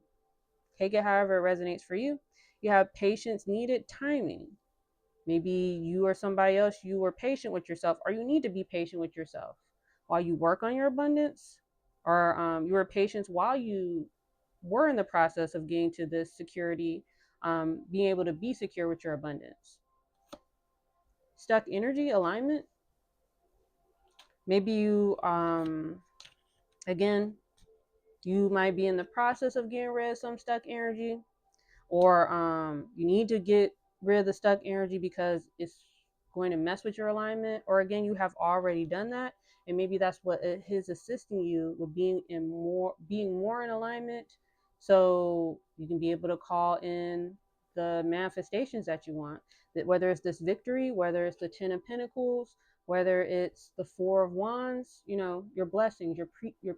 Take it however it resonates for you. You have patience needed, timing. Maybe you or somebody else, you were patient with yourself, or you need to be patient with yourself while you work on your abundance, or you were patient while you were in the process of getting to this security, being able to be secure with your abundance. Stuck energy alignment. Maybe you, again, you might be in the process of getting rid of some stuck energy, or you need to get rid of the stuck energy because it's going to mess with your alignment, or again, you have already done that, and maybe that's what is assisting you with being more in alignment, so you can be able to call in the manifestations that you want. That whether it's this victory, whether it's the 10 of Pentacles, whether it's the 4 of Wands, your blessings, your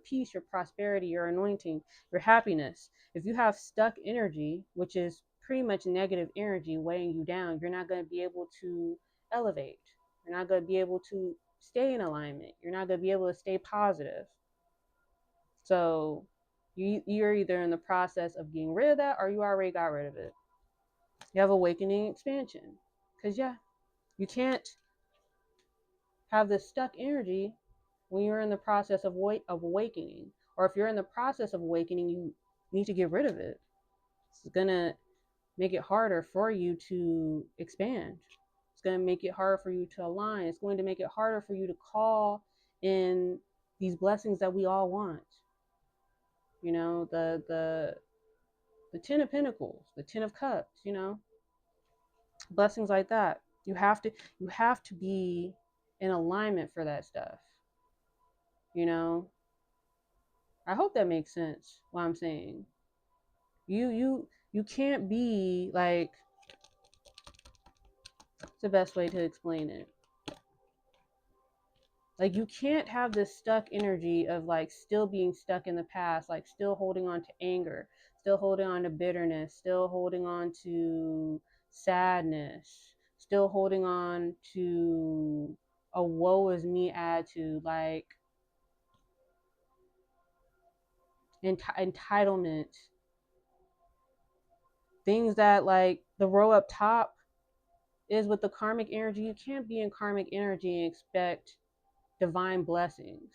peace, your prosperity, your anointing, your happiness. If you have stuck energy, which is pretty much negative energy weighing you down, you're not going to be able to elevate. You're not going to be able to stay in alignment. You're not going to be able to stay positive. So you're either in the process of getting rid of that, or you already got rid of it. You have awakening expansion. Because, yeah, you can't have this stuck energy when you're in the process of awakening. Or if you're in the process of awakening, you need to get rid of it. It's going to make it harder for you to expand. It's going to make it harder for you to align. It's going to make it harder for you to call in these blessings that we all want. The 10 of Pentacles, the 10 of Cups, blessings like that. You have to be in alignment for that stuff. I hope that makes sense what I'm saying. You can't be like, it's the best way to explain it. Like, you can't have this stuck energy of like still being stuck in the past, like still holding on to anger, still holding on to bitterness, still holding on to sadness, still holding on to a woe is me attitude, like entitlement, things that like the row up top is with the karmic energy. You can't be in karmic energy and expect divine blessings.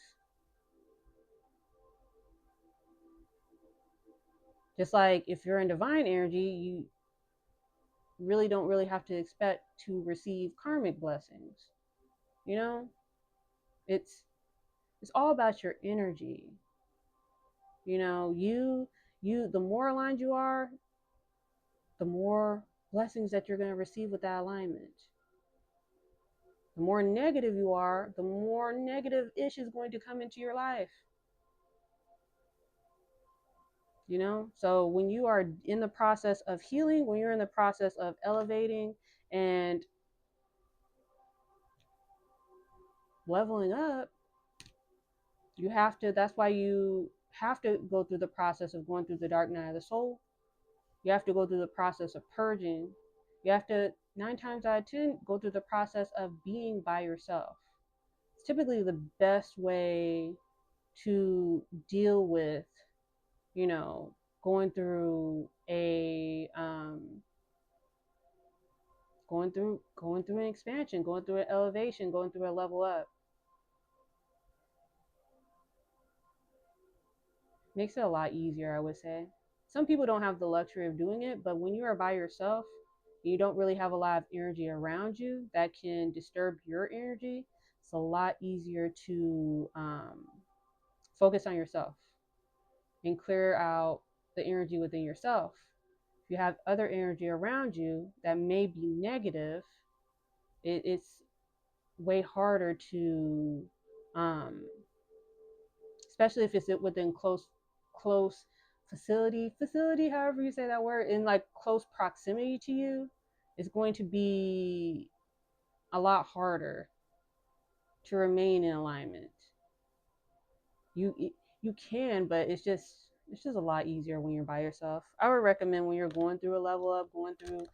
Just like if you're in divine energy, you really don't really have to expect to receive karmic blessings. You know, it's it's all about your energy. You know, you the more aligned you are, the more blessings that you're going to receive with that alignment. The more negative you are, the more negative ish is going to come into your life. You know, so when you are in the process of healing, when you're in the process of elevating and leveling up, you have to, that's why you have to go through the process of going through the dark night of the soul. You have to go through the process of purging. You have to, 9 times out of 10, go through the process of being by yourself. It's typically the best way to deal with, you know, going through a going through an expansion, going through an elevation, going through a level up. Makes it a lot easier, I would say. Some people don't have the luxury of doing it, but when you are by yourself, you don't really have a lot of energy around you that can disturb your energy. It's a lot easier to focus on yourself and clear out the energy within yourself. If you have other energy around you that may be negative, it's way harder to, um, especially if it's within close facility, however you say that word, in like close proximity to you, it's going to be a lot harder to remain in alignment. You you can, but it's just a lot easier when you're by yourself. I would recommend when you're going through a level up, going through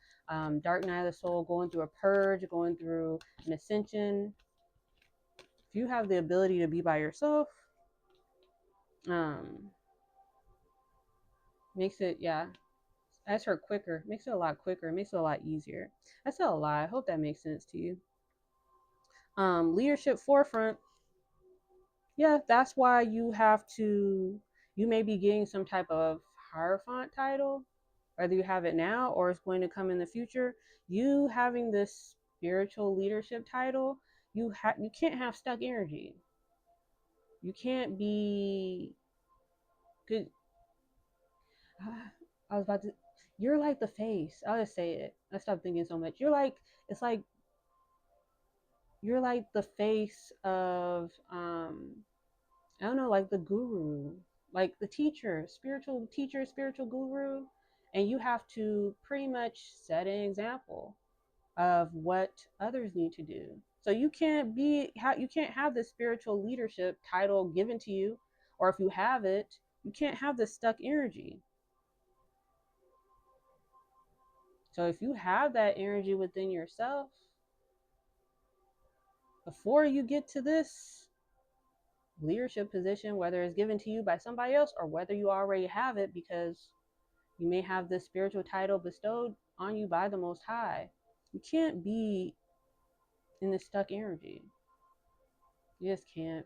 dark night of the soul, going through a purge, going through an ascension. If you have the ability to be by yourself, um, makes it, yeah, as her quicker, makes it a lot quicker, makes it a lot easier. I said a lot. I hope that makes sense to you. Leadership forefront, yeah, that's why you may be getting some type of hierophant title, whether you have it now or it's going to come in the future. You having this spiritual leadership title, you can't have stuck energy. You can't be good. I was about to. You're like the face. I'll just say it. I stopped thinking so much. You're like, it's like you're like the face of I don't know, like the guru, like the teacher, spiritual guru, and you have to pretty much set an example of what others need to do. So you can't have this spiritual leadership title given to you, or if you have it, you can't have this stuck energy. So if you have that energy within yourself, before you get to this leadership position, whether it's given to you by somebody else or whether you already have it because you may have this spiritual title bestowed on you by the Most High, you can't be in this stuck energy. You just can't.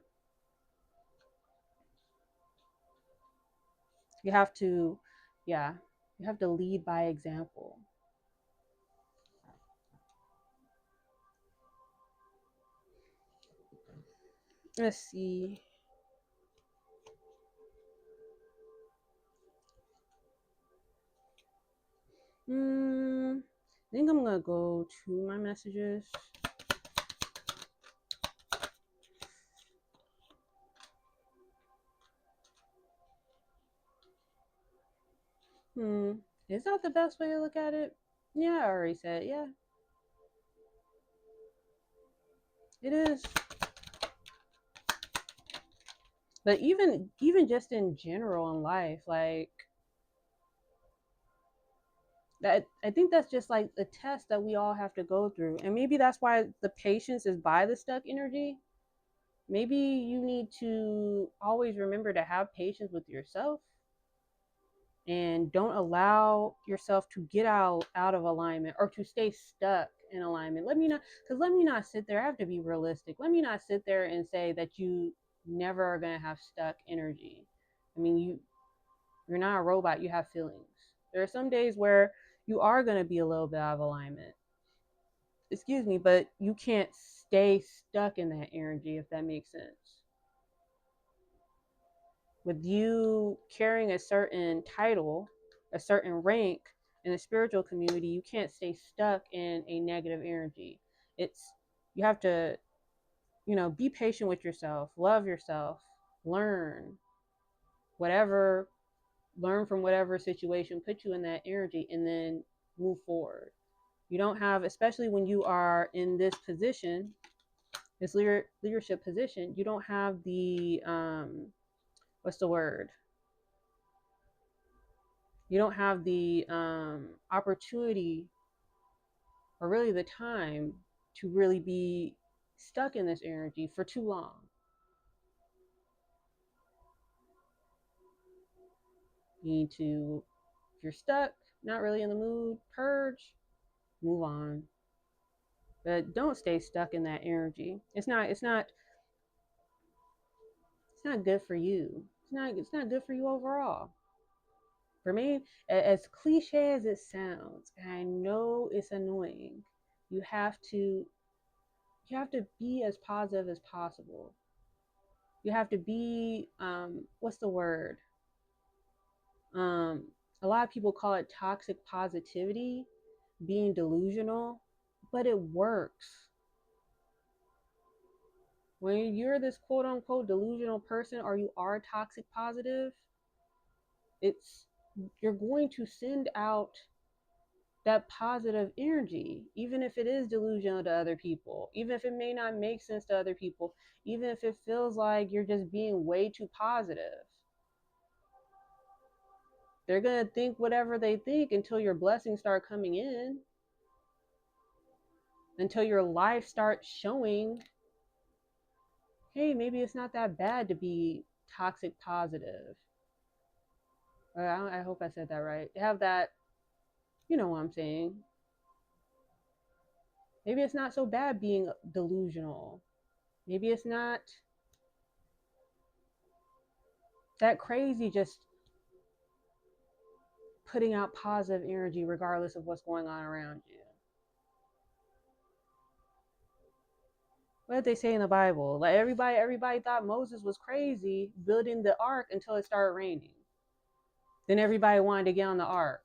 You have to, yeah, you have to lead by example. Let's see. I think I'm gonna go to my messages. Is that the best way to look at it? Yeah, I already said, yeah. It is. But even just in general in life, like That, I think that's just like a test that we all have to go through. And maybe that's why the patience is by the stuck energy. Maybe you need to always remember to have patience with yourself and don't allow yourself to get out of alignment or to stay stuck in alignment. Let me not sit there. I have to be realistic. Let me not sit there and say that you never are going to have stuck energy. I mean, you're not a robot. You have feelings. There are some days where you are going to be a little bit out of alignment. Excuse me, but you can't stay stuck in that energy, if that makes sense. With you carrying a certain title, a certain rank in the spiritual community, you can't stay stuck in a negative energy. It's, you have to, be patient with yourself, love yourself, learn whatever, learn from whatever situation put you in that energy, and then move forward. You don't have, especially when you are in this position, this leadership position, you don't have the what's the word, you don't have the opportunity or really the time to really be stuck in this energy for too long. You need to, if you're stuck, not really in the mood, purge, move on. But don't stay stuck in that energy. It's not good for you. It's not good for you overall. For me, as cliche as it sounds, and I know it's annoying, you have to you have to be as positive as possible. You have to be what's the word? Um a lot of people call it toxic positivity, being delusional, but it works. When you're this quote unquote delusional person or you are toxic positive, it's you're going to send out that positive energy, even if it is delusional to other people, even if it may not make sense to other people, even if it feels like you're just being way too positive. They're going to think whatever they think until your blessings start coming in, until your life starts showing, hey, maybe it's not that bad to be toxic positive. I hope I said that right. Have that, you know what I'm saying. Maybe it's not so bad being delusional. Maybe it's not that crazy just putting out positive energy regardless of what's going on around you. What did they say in the Bible? Like everybody thought Moses was crazy building the ark until it started raining. Then everybody wanted to get on the ark.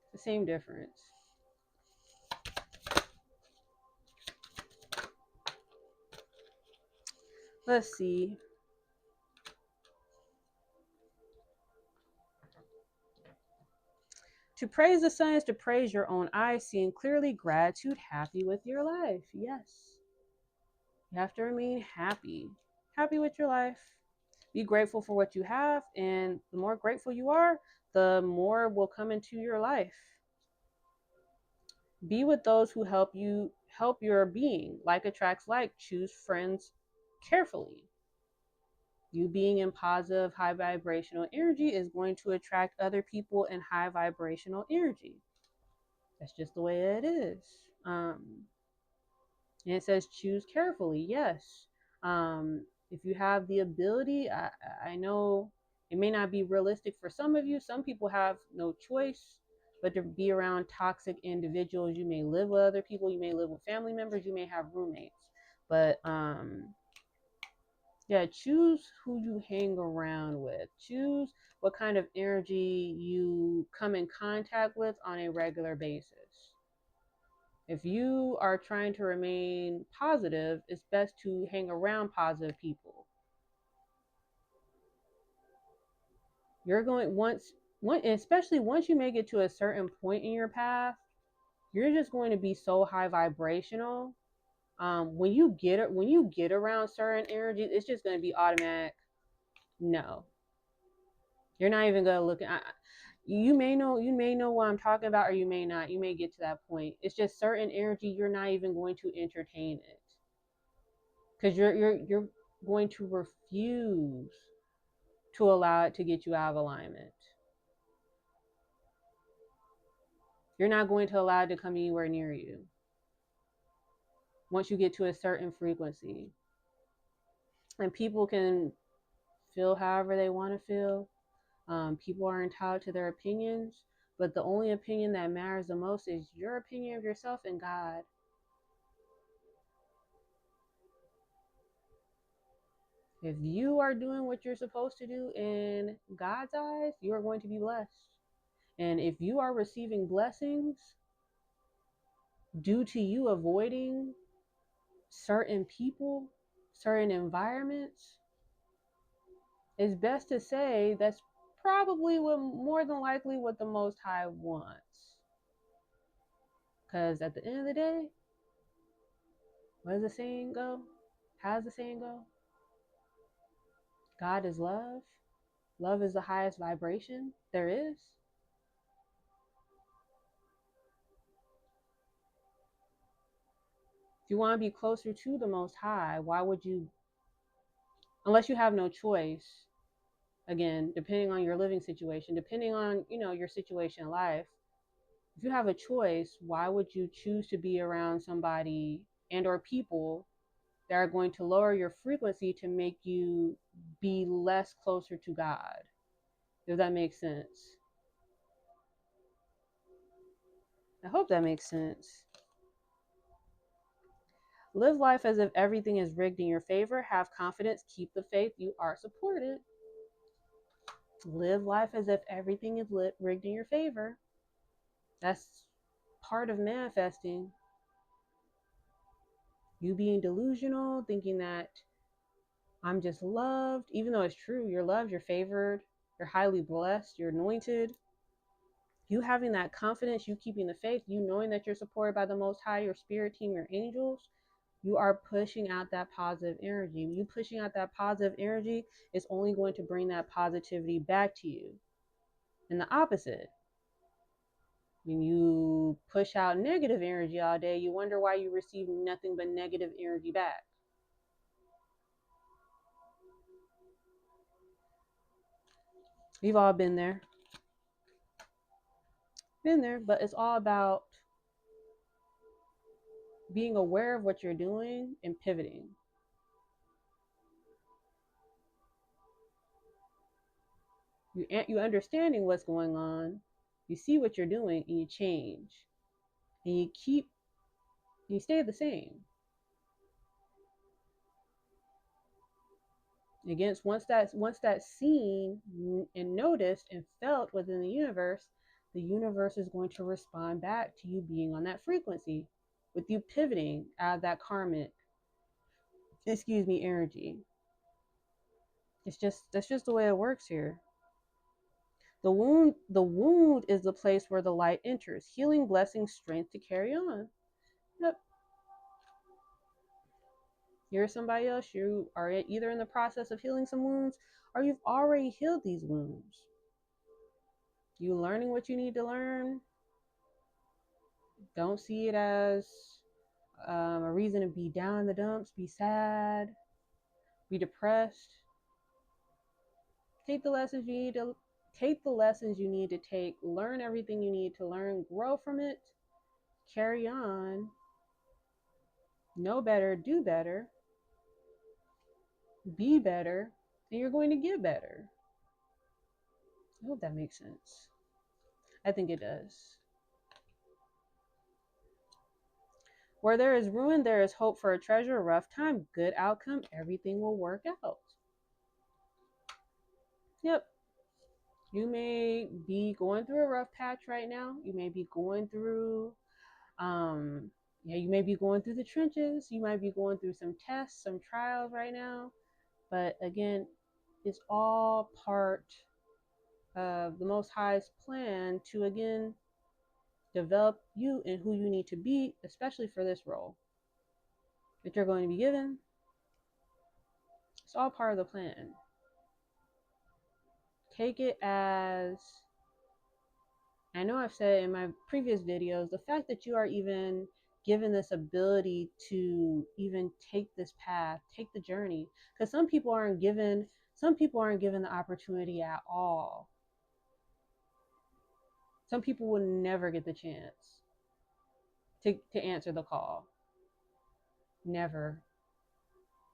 It's the same difference. Let's see. To praise the sun is to praise your own eyes, seeing clearly, gratitude, happy with your life. Yes. You have to remain happy. Happy with your life. Be grateful for what you have, and the more grateful you are, the more will come into your life. Be with those who help your being. Like attracts like. Choose friends carefully. You being in positive, high vibrational energy is going to attract other people in high vibrational energy. That's just the way it is. And it says choose carefully. Yes. If you have the ability, I know it may not be realistic for some of you. Some people have no choice but to be around toxic individuals. You may live with other people, you may live with family members, you may have roommates. But yeah, choose who you hang around with. Choose what kind of energy you come in contact with on a regular basis. If you are trying to remain positive, it's best to hang around positive people. You're going especially once you make it to a certain point in your path, you're just going to be so high vibrational. When you get around certain energies, it's just going to be automatic. No, you're not even going to look at. You may know what I'm talking about, or you may not. You may get to that point. It's just certain energy you're not even going to entertain it, because you're going to refuse to allow it to get you out of alignment. You're not going to allow it to come anywhere near you once you get to a certain frequency. And people can feel however they want to feel. People are entitled to their opinions, but the only opinion that matters the most is your opinion of yourself and God. If you are doing what you're supposed to do in God's eyes, you are going to be blessed. And if you are receiving blessings due to you avoiding certain people, certain environments, it's best to say that's probably what, more than likely, what the Most High wants. Because at the end of the day, what does the saying go? How does the saying go? God is love. Love is the highest vibration there is. If you want to be closer to the Most High, why would you, unless you have no choice, again, depending on your living situation, depending on, your situation in life, if you have a choice, why would you choose to be around somebody and or people that are going to lower your frequency to make you be less closer to God? If that makes sense. I hope that makes sense. Live life as if everything is rigged in your favor. Have confidence. Keep the faith. You are supported. Live life as if everything is rigged in your favor. That's part of manifesting. You being delusional, thinking that I'm just loved, even though it's true, you're loved, you're favored, you're highly blessed, you're anointed. You having that confidence, you keeping the faith, you knowing that you're supported by the Most High, your spirit team, your angels, you are pushing out that positive energy. You pushing out that positive energy is only going to bring that positivity back to you. And the opposite, when you push out negative energy all day, you wonder why you receive nothing but negative energy back. We've all been there. But it's all about being aware of what you're doing and pivoting. You understanding what's going on, you see what you're doing, and you change, and you stay the same. Against once that's seen and noticed and felt within the universe is going to respond back to you being on that frequency, with you pivoting out of that karmic, energy. That's just the way it works here. The wound is the place where the light enters, healing, blessing, strength to carry on. Yep. You're somebody else. You are either in the process of healing some wounds, or you've already healed these wounds. You learning what you need to learn. Don't see it as a reason to be down in the dumps, be sad, be depressed. Take the lessons you need to take, learn everything you need to learn, grow from it, carry on, know better, do better, be better, and you're going to get better. I hope that makes sense. I think it does. Where there is ruin, there is hope for a treasure, a rough time, good outcome, everything will work out. Yep. You may be going through a rough patch right now. You may be going through, you may be going through the trenches. You might be going through some tests, some trials right now. But again, it's all part of the Most High's plan to, again, develop you and who you need to be, especially for this role that you're going to be given. It's all part of the plan. Take it as I know I've said in my previous videos, the fact that you are even given this ability to even take this path, take the journey, because some people aren't given the opportunity at all. Some people will never get the chance to answer the call. Never.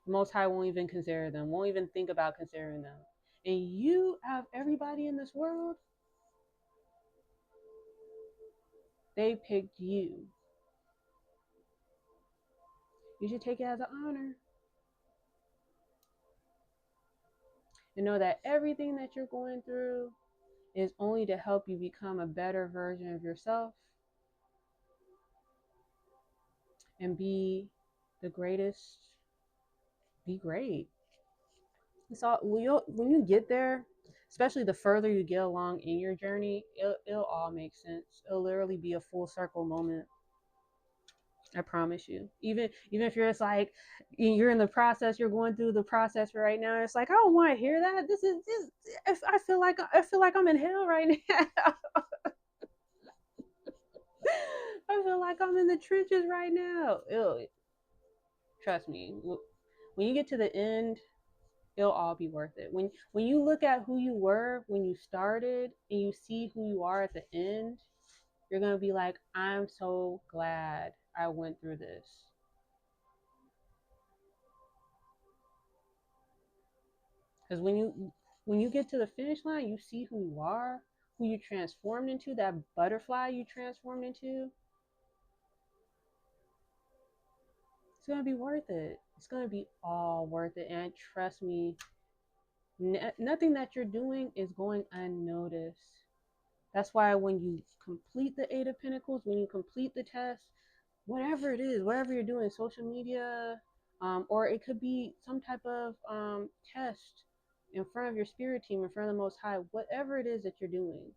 The Most High won't even consider them, won't even think about considering them. And you have everybody in this world, they picked you. You should take it as an honor. And know that everything that you're going through is only to help you become a better version of yourself and be the greatest. Be great. So when you get there, especially the further you get along in your journey, it'll all make sense. It'll literally be a full circle moment. I promise you. Even if you're just like you're in the process, you're going through the process right now. It's like I don't want to hear that. This is this. I feel like I'm in hell right now. I feel like I'm in the trenches right now. Ew, trust me. When you get to the end, it'll all be worth it. When you look at who you were when you started and you see who you are at the end, you're gonna be like, I'm so glad I went through this. Because when you get to the finish line, you see who you are, who you transformed into, that butterfly you transformed into. It's gonna be worth it. It's gonna be all worth it. And trust me, nothing that you're doing is going unnoticed. That's why when you complete the Eight of Pentacles, when you complete the test, whatever it is, whatever you're doing, social media, or it could be some type of test in front of your spirit team, in front of the Most High, whatever it is that you're doing,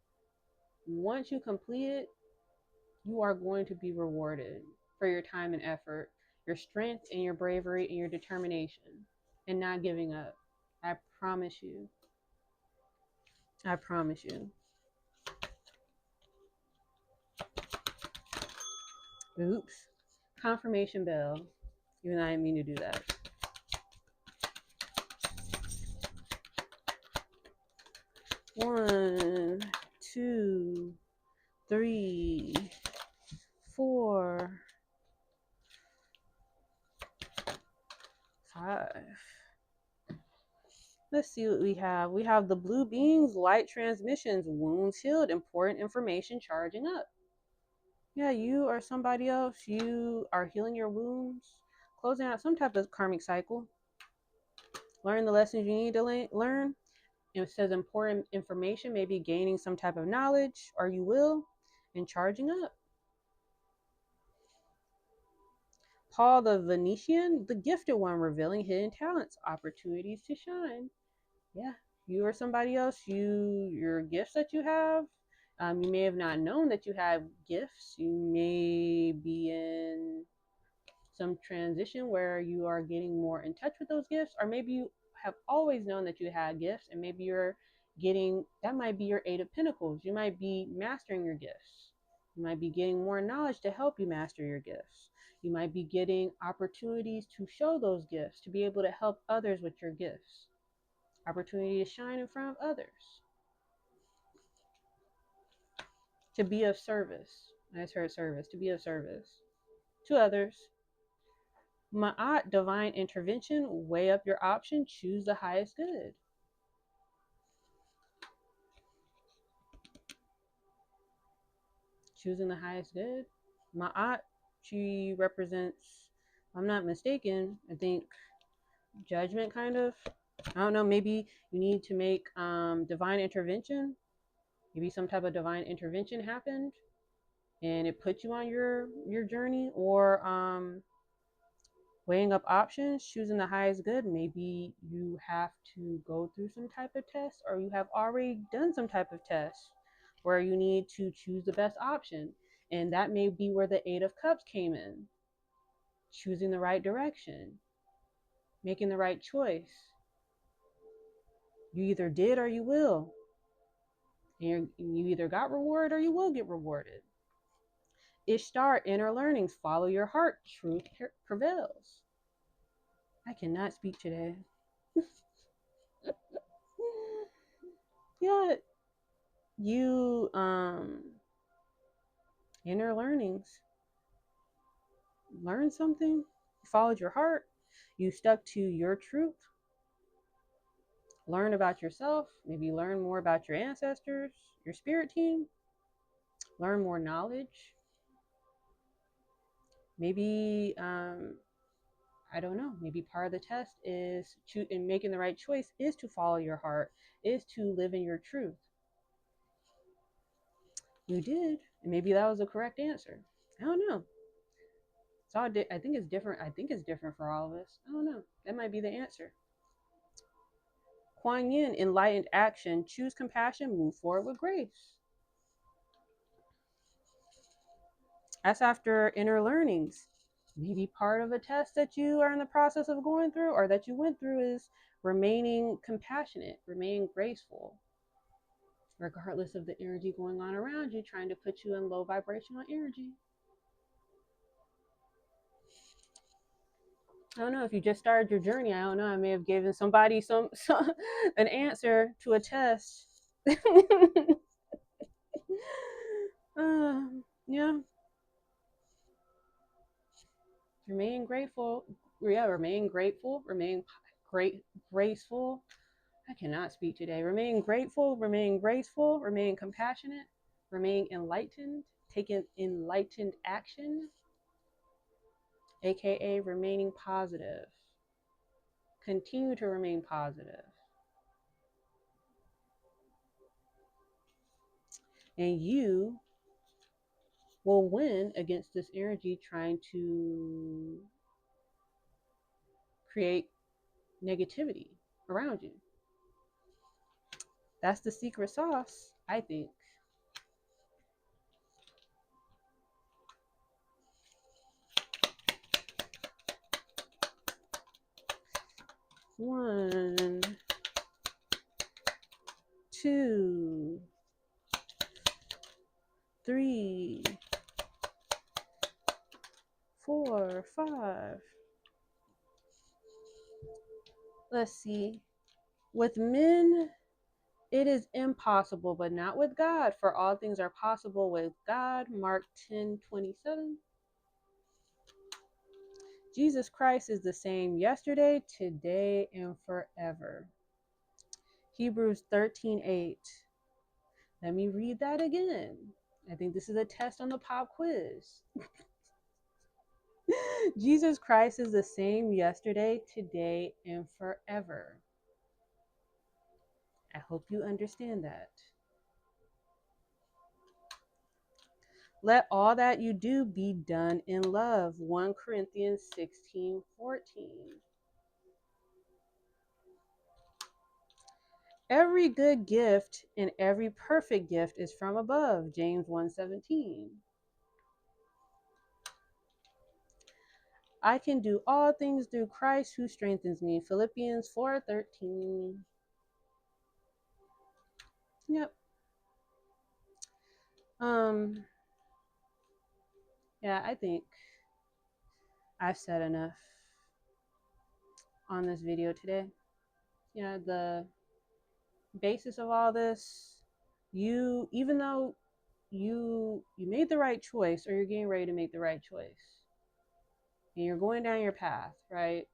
once you complete it, you are going to be rewarded for your time and effort, your strength and your bravery and your determination, and not giving up. I promise you. I promise you. Oops. Confirmation bell. Even though I didn't mean to do that. 1, 2, 3, 4, 5. Let's see what we have. We have the blue beings, light transmissions, wounds healed, important information charging up. Yeah, you or somebody else, you are healing your wounds, closing out some type of karmic cycle. Learn the lessons you need to learn. It says important information, maybe gaining some type of knowledge, or you will, and charging up. Paul the Venetian, the gifted one, revealing hidden talents, opportunities to shine. Yeah, you or somebody else, your gifts that you have, you may have not known that you have gifts. You may be in some transition where you are getting more in touch with those gifts, or maybe you have always known that you had gifts, and maybe you're getting, that might be your Eight of Pentacles. You might be mastering your gifts. You might be getting more knowledge to help you master your gifts. You might be getting opportunities to show those gifts, to be able to help others with your gifts. Opportunity to shine in front of others. To be of service. I just heard service. To be of service to others. Ma'at, divine intervention. Weigh up your option. Choose the highest good. Choosing the highest good. Ma'at, she represents, if I'm not mistaken, I think judgment, kind of. I don't know, maybe you need to make divine intervention. Maybe some type of divine intervention happened and it put you on your journey, or weighing up options, choosing the highest good. Maybe you have to go through some type of test, or you have already done some type of test where you need to choose the best option. And that may be where the Eight of Cups came in. Choosing the right direction, making the right choice. You either did or you will. And you either got rewarded or you will get rewarded. Ishtar, inner learnings, follow your heart, truth prevails. I cannot speak today. Yeah, you inner learnings, learn something, you followed your heart, you stuck to your truth, learn about yourself, maybe learn more about your ancestors, your spirit team, learn more knowledge. Maybe I don't know, maybe part of the test is in making the right choice is to follow your heart, is to live in your truth. You did, and maybe that was the correct answer. I don't know. So I think it's different. I think it's different for all of us. I don't know. That might be the answer. Kuan Yin, enlightened action, choose compassion, move forward with grace. That's after inner learnings. Maybe part of a test that you are in the process of going through or that you went through is remaining compassionate, remaining graceful, regardless of the energy going on around you, trying to put you in low vibrational energy. I don't know if you just started your journey. I don't know. I may have given somebody some an answer to a test. Yeah. Remain grateful. Yeah, remain grateful. Remain graceful. I cannot speak today. Remain grateful. Remain graceful. Remain compassionate. Remain enlightened. Taking enlightened action, aka remaining positive. Continue to remain positive. And you will win against this energy trying to create negativity around you. That's the secret sauce, I think. One, two, three, four, five. Let's see. With men, it is impossible, but not with God. For all things are possible with God. Mark 10:27. Jesus Christ is the same yesterday, today, and forever. Hebrews 13:8. Let me read that again. I think this is a test on the pop quiz. Jesus Christ is the same yesterday, today, and forever. I hope you understand that. Let all that you do be done in love. 1 Corinthians 16:14. Every good gift and every perfect gift is from above. James 1:17. I can do all things through Christ who strengthens me. Philippians 4:13. Yep. Yeah, I think I've said enough on this video today. Yeah, the basis of all this, even though you made the right choice or you're getting ready to make the right choice and you're going down your path, right?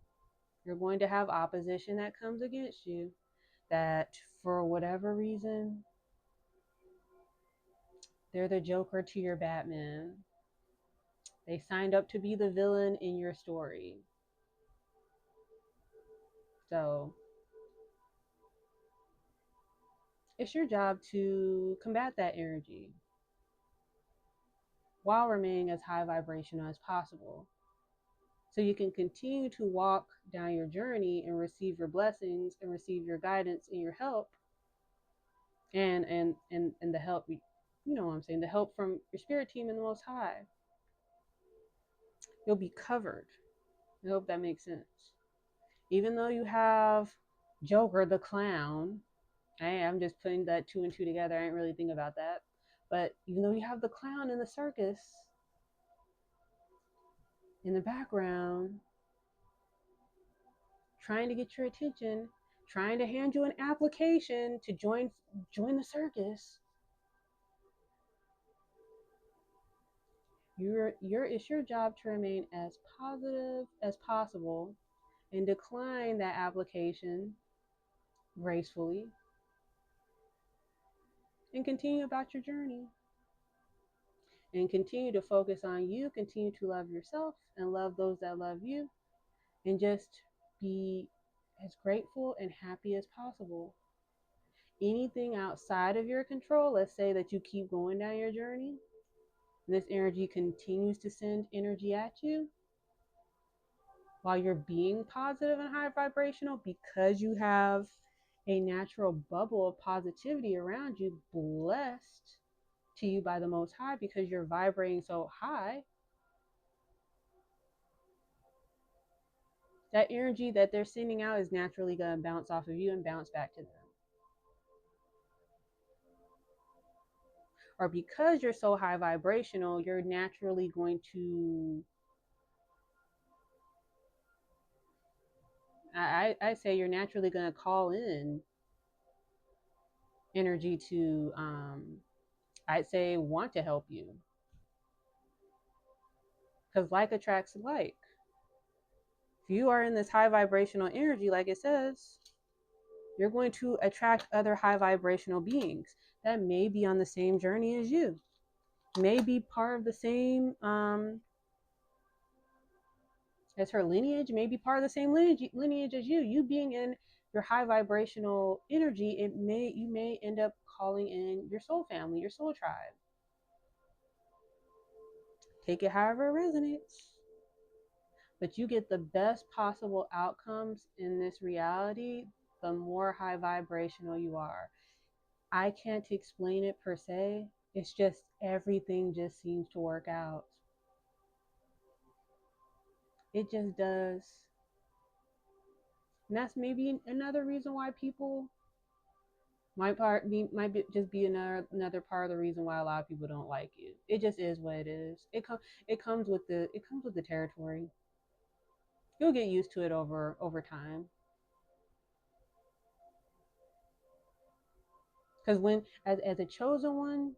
You're going to have opposition that comes against you that for whatever reason they're the Joker to your Batman. They signed up to be the villain in your story. So it's your job to combat that energy while remaining as high vibrational as possible. So you can continue to walk down your journey and receive your blessings and receive your guidance and your help and the help, you know what I'm saying, the help from your spirit team and the Most High. You'll be covered. I hope that makes sense. Even though you have Joker the clown I'm just putting that two and two together. I didn't really think about that. But even though you have the clown in the circus in the background, trying to get your attention, trying to hand you an application to join the circus, it's your job to remain as positive as possible and decline that application gracefully and continue about your journey and continue to focus on you, continue to love yourself and love those that love you, and just be as grateful and happy as possible. Anything outside of your control, let's say that you keep going down your journey, this energy continues to send energy at you while you're being positive and high vibrational because you have a natural bubble of positivity around you, blessed to you by the Most High because you're vibrating so high. That energy that they're sending out is naturally going to bounce off of you and bounce back to them. Or because you're so high vibrational, you're naturally going to, I say you're naturally going to call in energy to, I'd say, want to help you. Because like attracts like. If you are in this high vibrational energy, like it says, you're going to attract other high vibrational beings that may be on the same journey as you, may be part of the same as her lineage, may be part of the same lineage as you. You being in your high vibrational energy, you may end up calling in your soul family, your soul tribe. Take it however it resonates. But you get the best possible outcomes in this reality the more high vibrational you are. I can't explain it per se. It's just everything just seems to work out. It just does. And that's maybe another reason why people just be another part of the reason why a lot of people don't like you. It just is what it is. It comes with the territory. You'll get used to it over time. Because as a chosen one,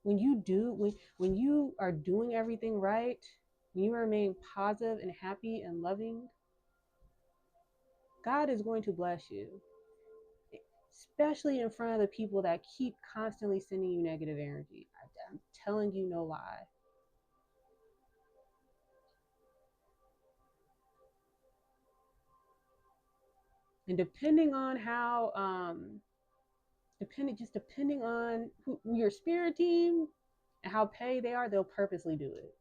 when you are doing everything right, when you remain positive and happy and loving, God is going to bless you, especially in front of the people that keep constantly sending you negative energy. I'm telling you no lie. And depending on how depending on who your spirit team and how petty they are, they'll purposely do it.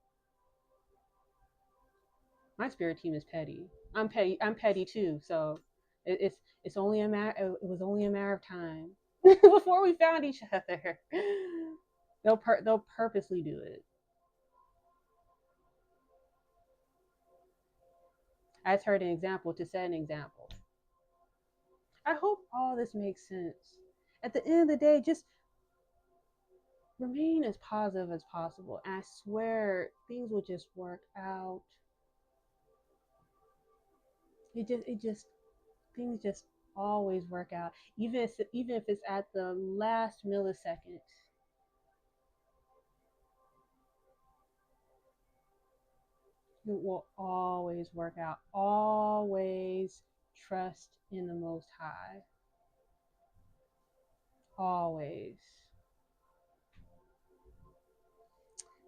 My spirit team is petty. I'm petty too. So it's only a matter. It was only a matter of time before we found each other. They'll purposely do it. I just heard an example to set an example. I hope all this makes sense. At the end of the day, just remain as positive as possible. And I swear things will just work out. It just things just always work out. Even if it's at the last millisecond. It will always work out. Always trust in the Most High. Always.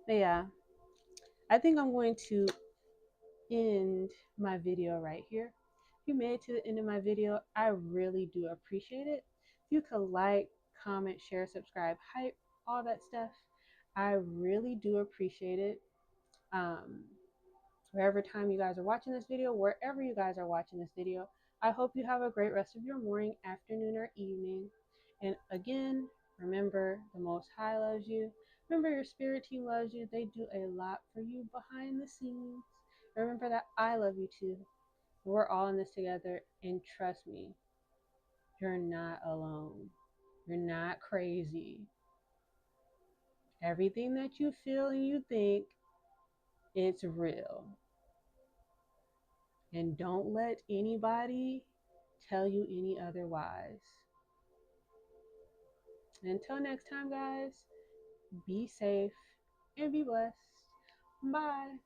But yeah, I think I'm going to end my video right here. If you made it to the end of my video, I really do appreciate it. If you could like, comment, share, subscribe, hype, all that stuff, I really do appreciate it. Wherever time you guys are watching this video, wherever you guys are watching this video, I hope you have a great rest of your morning, afternoon, or evening. And again, remember the Most High loves you. Remember your spirit team loves you. They do a lot for you behind the scenes. Remember that I love you too. We're all in this together, and trust me, You're not alone. You're not crazy. Everything that you feel and you think, it's real. And don't let anybody tell you any otherwise. Until next time, guys, be safe and be blessed. Bye.